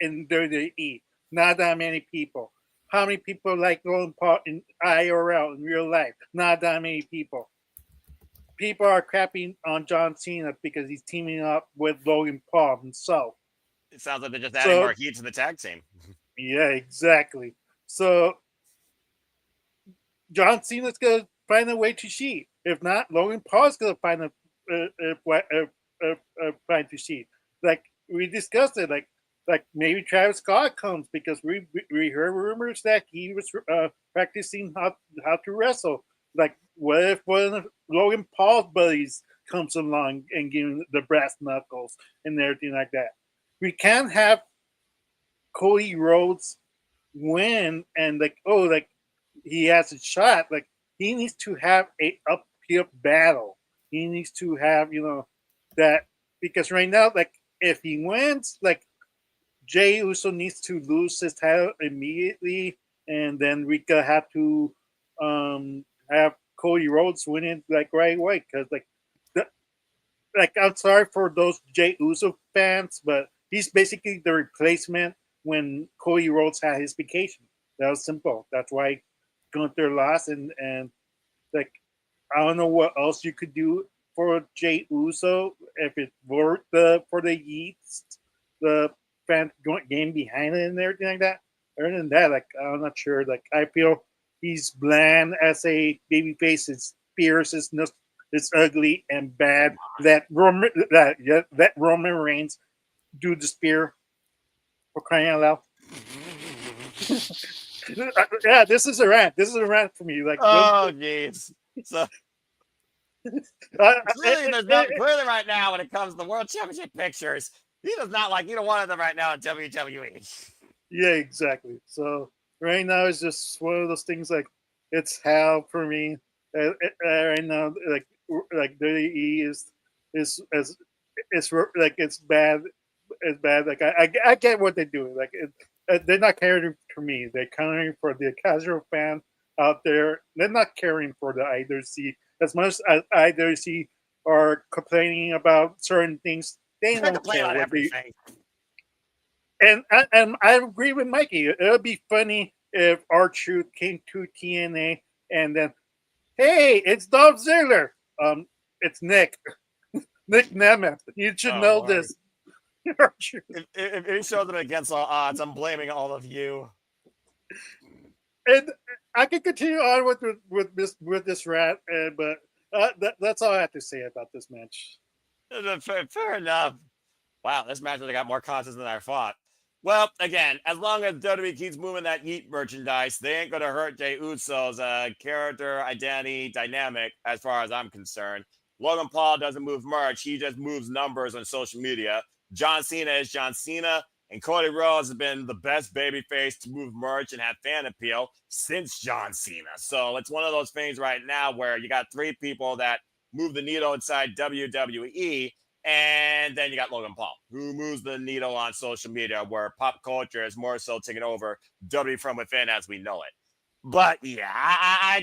in WWE? Not that many people. how many people like Logan Paul in IRL in real life? Not that many people. People are crapping on John Cena because he's teaming up with Logan Paul himself. It sounds like they're just adding So more heat to the tag team. yeah, exactly. So John Cena's gonna find a way to cheat. If not, Logan Paul's gonna find a find to cheat. Like we discussed it, like maybe Travis Scott comes because we heard rumors that he was practicing how to wrestle. Like what if one of Logan Paul's buddies comes along and gives him the brass knuckles and everything like that? We can't have Cody Rhodes win and like he has a shot. Like he needs to have a uphill battle. He needs to have that because right now, like if he wins, like Jey Uso needs to lose his title immediately, and then we could have to have Cody Rhodes win it like right away because like I'm sorry for those Jey Uso fans, but he's basically the replacement when Cody Rhodes had his vacation. That was simple. That's why Gunther lost, and like I don't know what else you could do for Jey Uso if it worked for the Yeats, the fan game behind it and everything like that. Other than that, like I'm not sure. Like I feel he's bland as a babyface. His fierce, it's ugly and bad. That Roman Reigns do the spear for crying out loud. Yeah, this is a rant. This is a rant for me. Like, oh, jeez. So clearly, there's not clearly right now when it comes to the World Championship pictures. He does not like either one of them right now in WWE. Yeah, exactly. So right now it's just one of those things. Like it's hell for me. Right now, like WWE is like it's bad. It's bad. Like I get what they're doing. Like they're not caring for me. They're caring for the casual fan out there. They're not caring for the IWC as much as IWC are complaining about certain things. They don't complain care about what everything. and I agree with Mikey. It would be funny if R-Truth came to TNA and then, hey, it's Dolph Ziggler. It's Nick Nemeth. You should know Lord. this. If he shows them against all odds, I'm blaming all of you. And I could continue on with this rant, but that's all I have to say about this match. Fair enough. Wow, this match really got more content than I thought. Well, again, as long as WWE keeps moving that Yeet merchandise, they ain't going to hurt Jey Uso's character, identity, dynamic, as far as I'm concerned. Logan Paul doesn't move merch. He just moves numbers on social media. John Cena is John Cena. And Cody Rhodes has been the best babyface to move merch and have fan appeal since John Cena. So it's one of those things right now where you got three people that move the needle inside WWE. And then you got Logan Paul, who moves the needle on social media, where pop culture is more so taking over WWE from within as we know it. But yeah, I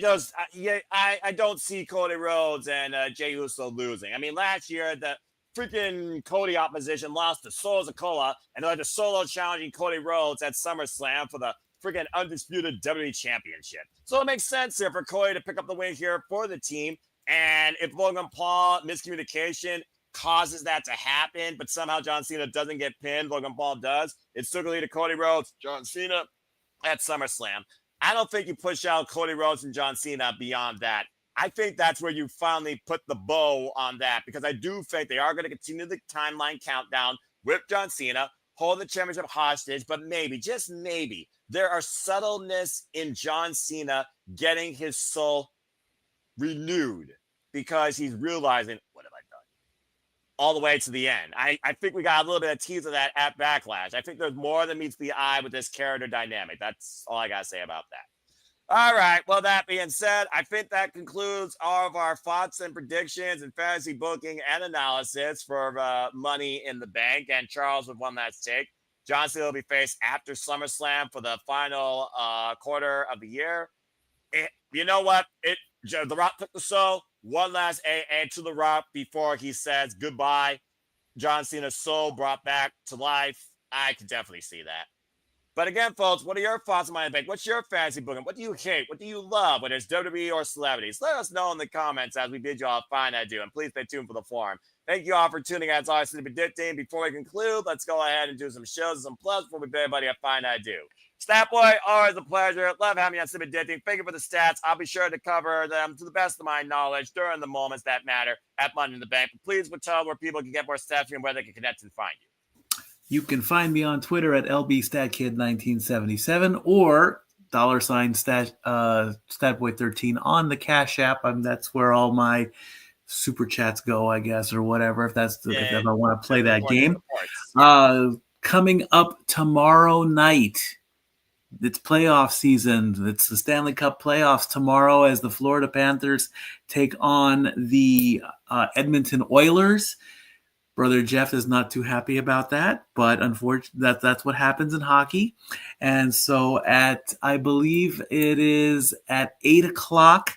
don't see Cody Rhodes and Jey Uso losing. I mean, last year the freaking Cody opposition lost to Sikoa, and they're like solo challenging Cody Rhodes at SummerSlam for the freaking undisputed WWE Championship. So it makes sense here for Cody to pick up the win here for the team. And if Logan Paul miscommunication causes that to happen, but somehow John Cena doesn't get pinned, Logan Paul does, it's still going to lead to Cody Rhodes, John Cena at SummerSlam. I don't think you push out Cody Rhodes and John Cena beyond that. I think that's where you finally put the bow on that, because I do think they are going to continue the timeline countdown with John Cena, hold the championship hostage, but maybe, just maybe, there are subtleness in John Cena getting his soul renewed because he's realizing, what have I done? All the way to the end. I think we got a little bit of tease of that at Backlash. I think there's more than meets the eye with this character dynamic. That's all I got to say about that. All right. Well, that being said, I think that concludes all of our thoughts and predictions and fantasy booking and analysis for Money in the Bank. And Charles with one last take. John Cena will be faced after SummerSlam for the final quarter of the year. You know what? The Rock took the show. One last AA to The Rock before he says goodbye. John Cena's soul brought back to life. I can definitely see that. But again, folks, what are your thoughts on Money in the Bank? What's your fantasy booking? What do you hate? What do you love? Whether it's WWE or celebrities, let us know in the comments as we bid you all a fine adieu. And please stay tuned for the forum. Thank you all for tuning in. As always, to be predicting. Before we conclude, let's go ahead and do some shows and some plugs before we bid everybody a fine adieu. Stat Boy, always a pleasure. Love having you on Sibby Ditting. Thank you for the stats. I'll be sure to cover them to the best of my knowledge during the moments that matter at Money in the Bank. But please would tell where people can get more stats and where they can connect and find you. You can find me on Twitter at LBStatKid1977 or $Statboy13 on the Cash App. That's where all my super chats go, I guess, or whatever, if I want to play that game. Coming up tomorrow night, it's playoff season. It's the Stanley Cup playoffs tomorrow as the Florida Panthers take on the Edmonton Oilers. Brother Jeff is not too happy about that, but unfortunately, that's what happens in hockey. And so I believe it is at 8:00,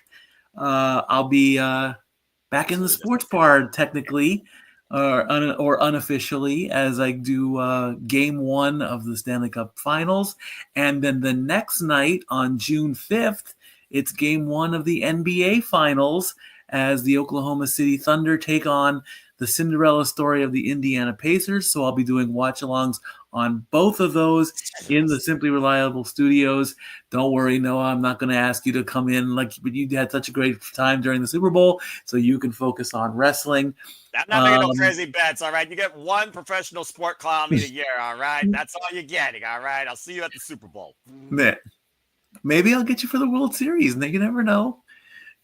I'll be back in the sports bar technically, or unofficially, as I do Game 1 of the Stanley Cup Finals. And then the next night on June 5th, it's Game 1 of the NBA Finals as the Oklahoma City Thunder take on the Cinderella story of the Indiana Pacers. So I'll be doing watch-alongs on both of those in the Simply Reliable studios. Don't worry, Noah, I'm not going to ask you to come in but you had such a great time during the Super Bowl, so you can focus on wrestling. I'm not making no crazy bets, all right? You get one professional sport clown meet a year, all right? That's all you're getting, all right? I'll see you at the Super Bowl. Maybe I'll get you for the World Series. You never know.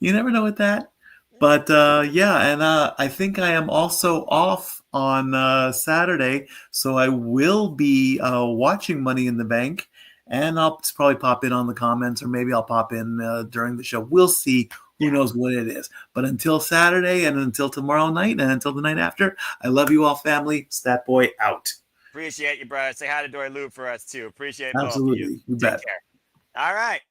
You never know with that. But I think I am also off on Saturday, so I will be watching Money in the Bank, and I'll probably pop in on the comments, or maybe I'll pop in during the show. We'll see. Who knows what it is. But until Saturday and until tomorrow night and until the night after, I love you all, family. Stat Boy out. Appreciate you, brother. Say hi to Dory Lou for us, too. Appreciate Absolutely. both of you. You bet. Take care. All right.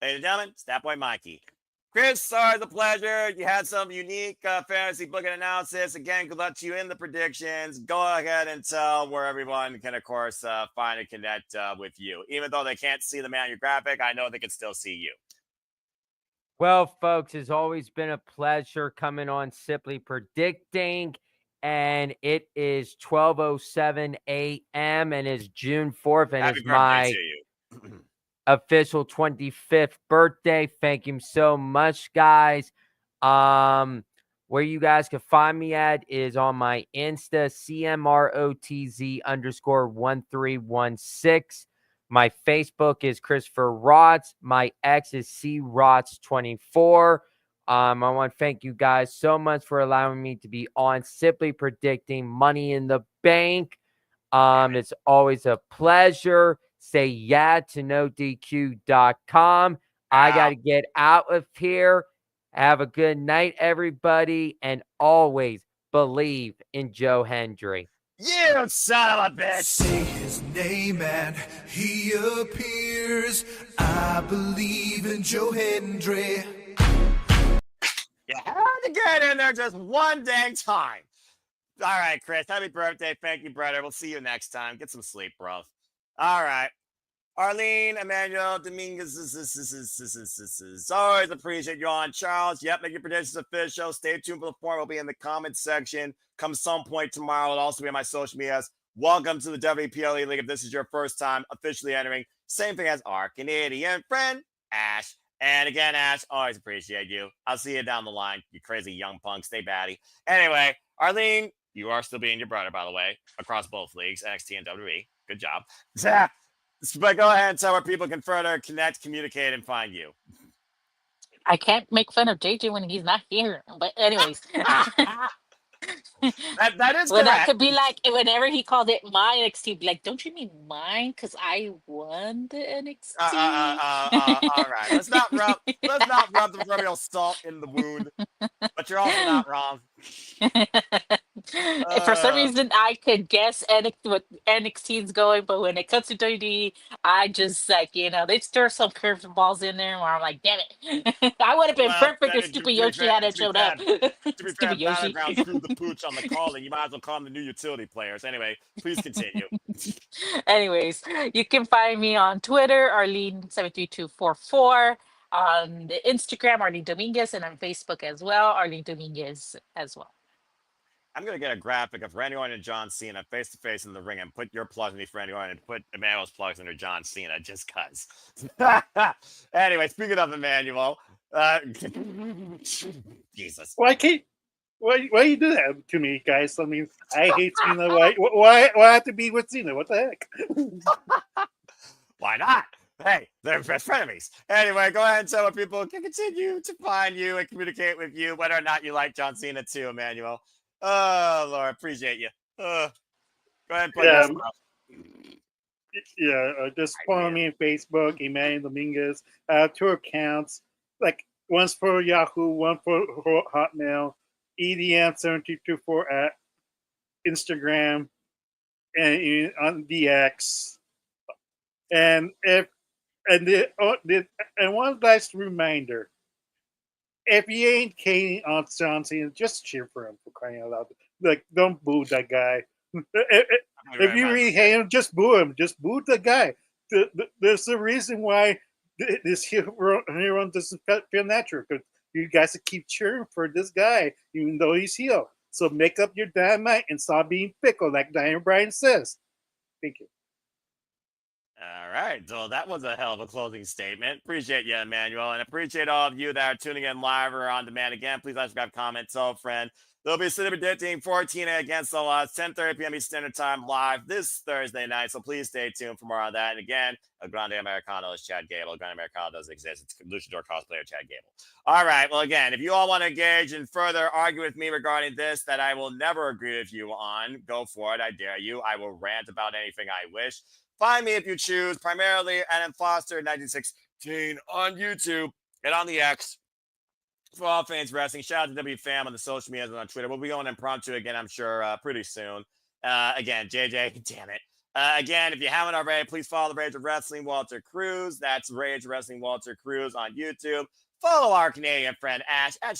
Ladies and gentlemen, Stat Boy Mikey. Chris, always a pleasure. You had some unique fantasy booking analysis. Again, good luck to you in the predictions. Go ahead and tell where everyone can, of course, find and connect with you. Even though they can't see the man on your graphic, I know they can still see you. Well, folks, it's always been a pleasure coming on Simply Predicting, and it is 12:07 a.m. and it's June 4th, and Happy it's birthday my to you. official 25th birthday. Thank you so much, guys. Where you guys can find me at is on my Insta, CMROTZ_1316. My Facebook is Christopher Rotz. My X is CRotz24. I want to thank you guys so much for allowing me to be on Simply Predicting Money in the Bank. It's always a pleasure. Say yeah to NoDQ.com. I got to get out of here. Have a good night, everybody. And always believe in Joe Hendry. You son of a bitch. Say his name and he appears. I believe in Joe Hendry. You had to get in there just one dang time. All right, Chris. Happy birthday. Thank you, brother. We'll see you next time. Get some sleep, bro. All right. Arlene, Emmanuel, Dominguez, always appreciate you on. Charles, yep, make your predictions official. Stay tuned for the forum. It'll be in the comments section. Come some point tomorrow. It'll also be on my social medias. Welcome to the WPLE League. If this is your first time officially entering, same thing as our Canadian friend, Ash. And again, Ash, always appreciate you. I'll see you down the line, you crazy young punk. Stay batty. Anyway, Arlene, you are still being your brother, by the way, across both leagues, NXT and WWE. Good job. But go ahead and tell where people can further connect, communicate, and find you. I can't make fun of JJ when he's not here. But anyways. that is When correct. I could be like, whenever he called it my NXT, be like, don't you mean mine? Because I won the NXT. All right. Let's not rub the proverbial salt in the wound. But you're also not wrong. And for some reason, I could guess what NXT is going, but when it comes to WWE, I just like they stir some curveballs in there where I'm like, damn it, I would have been Well, perfect if Stupid Yoshi hadn't showed up. to be fair, Stupid Yoshi. Battleground screwed the pooch on the calling. You might as well call them the new utility players. Anyway, please continue. Anyways, you can find me on Twitter, Arlene73244, on the Instagram, Arlene Dominguez, and on Facebook as well, Arlene Dominguez as well. I'm going to get a graphic of Randy Orton and John Cena face to face in the ring and put your plugs underneath Randy Orton and put Emmanuel's plugs under John Cena just because. Anyway, speaking of Emmanuel, Jesus. Why you do that to me, guys? I mean, I hate Cena. Why have to be with Cena? What the heck? Why not? Hey, they're best frenemies. Anyway, go ahead and tell where people can continue to find you and communicate with you, whether or not you like John Cena too, Emmanuel. Oh, Lord, appreciate you. Go ahead and play this stuff. Yeah, just follow me on Facebook, Emmanuel Dominguez. I have 2 accounts, like one's for Yahoo, one for Hotmail. EDM7224 at Instagram and on DX. And one last reminder: if you ain't hating on John Cena, just cheer for him, for crying out loud. Like, don't boo that guy. If you really hate him, just boo him. Just boo the guy. There's a reason why this hero doesn't feel natural. Because you guys keep cheering for this guy, even though he's heel. So make up your damn mind and stop being fickle, like Diane Bryan says. Thank you. All right. So that was a hell of a closing statement. Appreciate you, Emmanuel, and appreciate all of you that are tuning in live or on demand. Again, please like, subscribe, comment, tell a friend. There'll be a City predicting 14 against the Lost, 10:30 p.m. Eastern Standard Time live this Thursday night. So please stay tuned for more on that. And again, El Grande Americano is Chad Gable. El Grande Americano doesn't exist. It's luchador cosplayer Chad Gable. All right. Well, again, if you all want to engage and further argue with me regarding this that I will never agree with you on, go for it. I dare you. I will rant about anything I wish. Find me if you choose, primarily at M. Foster 1916 on YouTube and on the X. For all fans wrestling, shout out to W Fam on the social medias and on Twitter. We'll be going impromptu again, I'm sure, pretty soon. Again, JJ, damn it. Again, if you haven't already, please follow the Rage of Wrestling Walter Cruz. That's Rage Wrestling Walter Cruz on YouTube. Follow our Canadian friend Ash at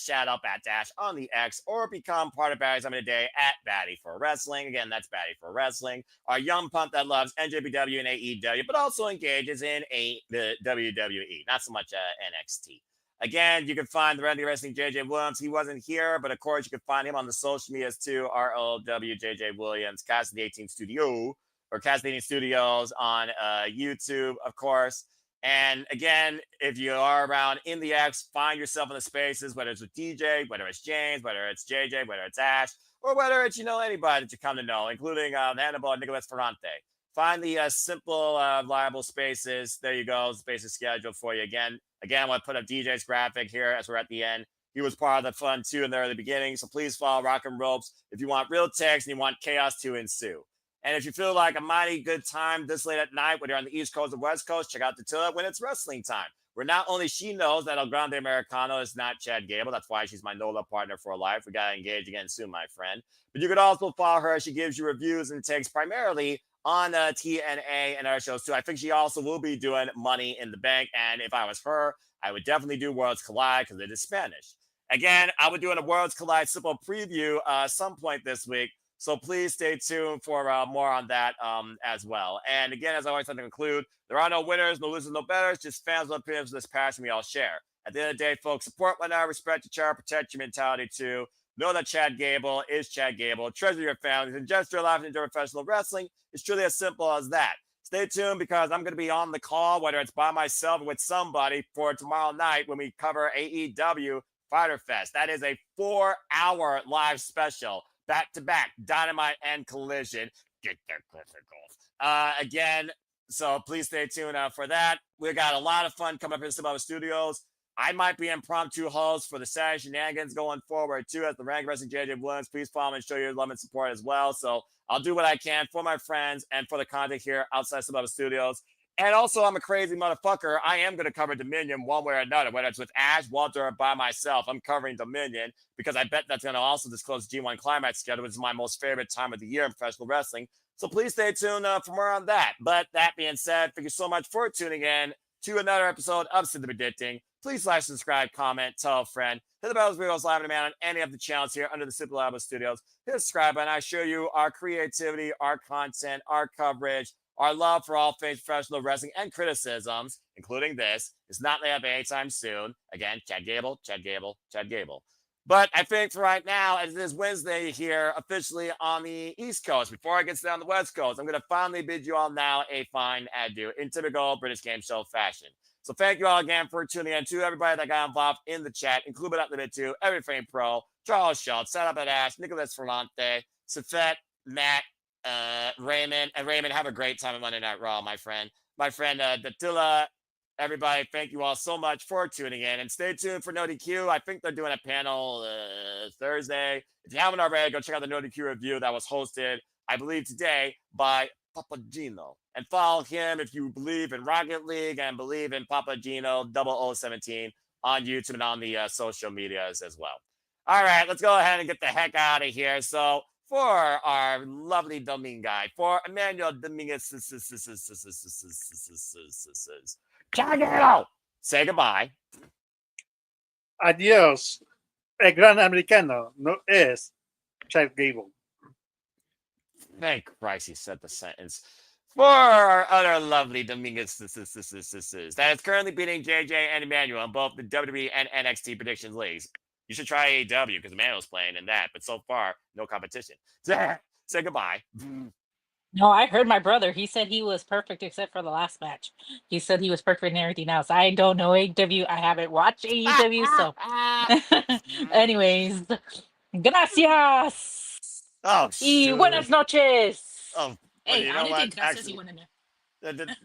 Dash on the X, or become part of Batty's Time of the Day at Batty for Wrestling. Again, that's Batty for Wrestling. Our young pump that loves NJPW and AEW, but also engages in the WWE, not so much NXT. Again, you can find the Randy Wrestling JJ Williams. He wasn't here, but of course, you can find him on the social medias too. ROWJJ Williams, Cast 18 Studio, or Cast 18 Studios on YouTube, of course. And again, if you are around in the X, find yourself in the spaces, whether it's with DJ, whether it's James, whether it's JJ, whether it's Ash, or whether it's, anybody that you come to know, including Hannibal and Nicolas Ferrante. Find the simple, reliable spaces. There you go. Spaces scheduled for you. Again, I want to put up DJ's graphic here as we're at the end. He was part of the fun too in there at the beginning. So please follow Rock and Ropes if you want real text and you want chaos to ensue. And if you feel like a mighty good time this late at night, whether you're on the East Coast or West Coast, check out the Tilla when it's wrestling time. Where not only she knows that El Grande Americano is not Chad Gable. That's why she's my NOLA partner for life. We got to engage again soon, my friend. But you could also follow her. She gives you reviews and takes primarily on TNA and other shows too. I think she also will be doing Money in the Bank. And if I was her, I would definitely do Worlds Collide because it is Spanish. Again, I would do a Worlds Collide simple preview some point this week. So please stay tuned for more on that as well. And again, as I always like to conclude, there are no winners, no losers, no betters, just fans with opinions of this passion we all share. At the end of the day, folks, support one another, respect each other, protect your mentality too. Know that Chad Gable is Chad Gable. Treasure your families and just your life and enjoy professional wrestling. It's truly as simple as that. Stay tuned because I'm going to be on the call, whether it's by myself or with somebody, for tomorrow night when we cover AEW Fighter Fest. That is a 4-hour live special, back-to-back, Dynamite and Collision. Get their clifford. Again, so please stay tuned for that. We got a lot of fun coming up in Sikoa Studios. I might be impromptu host for the Saturday Shenanigans going forward, too, as the Rank Wrestling JJ Williams. Please follow me and show your love and support as well. So I'll do what I can for my friends and for the content here outside Sikoa Studios. And also, I'm a crazy motherfucker. I am going to cover Dominion one way or another, whether it's with Ash, Walter, or by myself. I'm covering Dominion because I bet that's going to also disclose G1 Climax together, which is my most favorite time of the year in professional wrestling. So please stay tuned for more on that. But that being said, thank you so much for tuning in to another episode of Simply Predicting. Please like, subscribe, comment, tell a friend. Hit the bell as videos live on demand on any of the channels here under the Simply Labo Studios. Hit subscribe and I show you our creativity, our content, our coverage, our love for all things professional wrestling and criticisms, including this, is not laying up anytime soon. Again, Chad Gable, Chad Gable, Chad Gable. But I think for right now, as it is Wednesday here, officially on the East Coast, before I get down the West Coast, I'm going to finally bid you all now a fine adieu in typical British game show fashion. So thank you all again for tuning in. To everybody that got involved in the chat, including up the bit too, Every Frame Pro, Charles Schultz, Set Up at Ash, Nicholas Ferrante, Seth, Matt, Raymond, and Raymond, have a great time on Monday Night Raw, my friend. My friend Datila, everybody, thank you all so much for tuning in. And stay tuned for No DQ. I think they're doing a panel Thursday. If you haven't already, go check out the No DQ review that was hosted, I believe, today by Papagino. And follow him if you believe in Rocket League and believe in Papagino 0017 on YouTube and on the social medias as well. All right, let's go ahead and get the heck out of here. So, for our lovely Domingue, for Emmanuel Dominguez, say goodbye. Adios. El gran americano no es Chad Gable. Thank Christ he said the sentence. For our other lovely Dominguez, that is currently beating JJ and Emmanuel in both the WWE and NXT predictions leagues. You should try AEW because Emmanuel's playing in that, but so far, no competition. Say goodbye. No, I heard my brother. He said he was perfect except for the last match. He said he was perfect in everything else. I don't know AEW. I haven't watched AEW, so. Anyways, gracias. Oh, Y shoot. buenas noches. Oh, Hey, you I know only what? think gracias Actually, y buenas noches.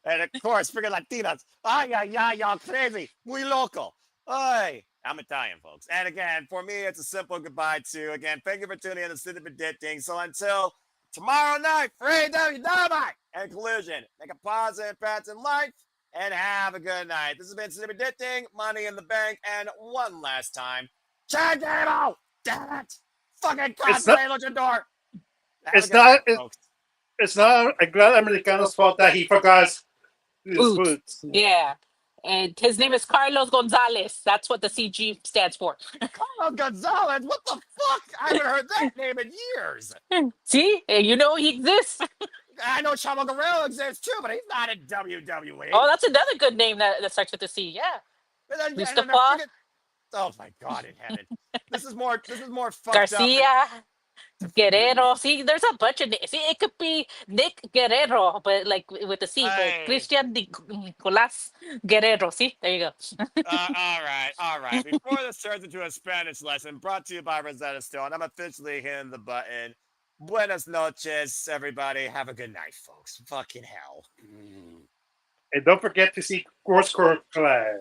and of course, freaking Latinas. Ay, ay, ay, y'all crazy. Muy loco. Ay, I'm Italian, folks. And again, for me, it's a simple goodbye to, again, thank you for tuning in to Simply Predicting. So until tomorrow night for AEW Dynamite and Collision, make a positive impact in life and have a good night. This has been Simply Predicting, Money in the Bank, and one last time, Chad Gable! Damn it! Fucking cosplay luchador! It's not a gran americano's fault that he forgot his boots. Yeah. And his name is Carlos Gonzalez. That's what the CG stands for. Carlos Gonzalez? What the fuck? I haven't heard that name in years. See? You know he exists. I know Chavo Guerrero exists too, but he's not in WWE. Oh, that's another good name that starts with the C. Yeah. Mustafa. Oh my God in heaven. This is more fucked Garcia. up. Guerrero. See, there's a bunch of names. See, it could be Nick Guerrero, but like with the C, but Christian Nicolás Guerrero. See, there you go. All right. Before this turns into a Spanish lesson brought to you by Rosetta Stone, I'm officially hitting the button. Buenas noches, everybody. Have a good night, folks. Fucking hell. And don't forget to see Worlds Collide.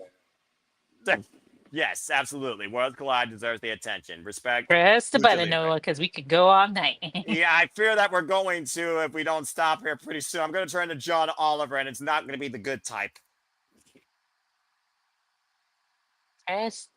Yes, absolutely. Worlds Collide deserves the attention. Respect. Press the button, Noah, because we could go all night. Yeah, I fear that we're going to if we don't stop here pretty soon. I'm going to turn to John Oliver, and it's not going to be the good type. Press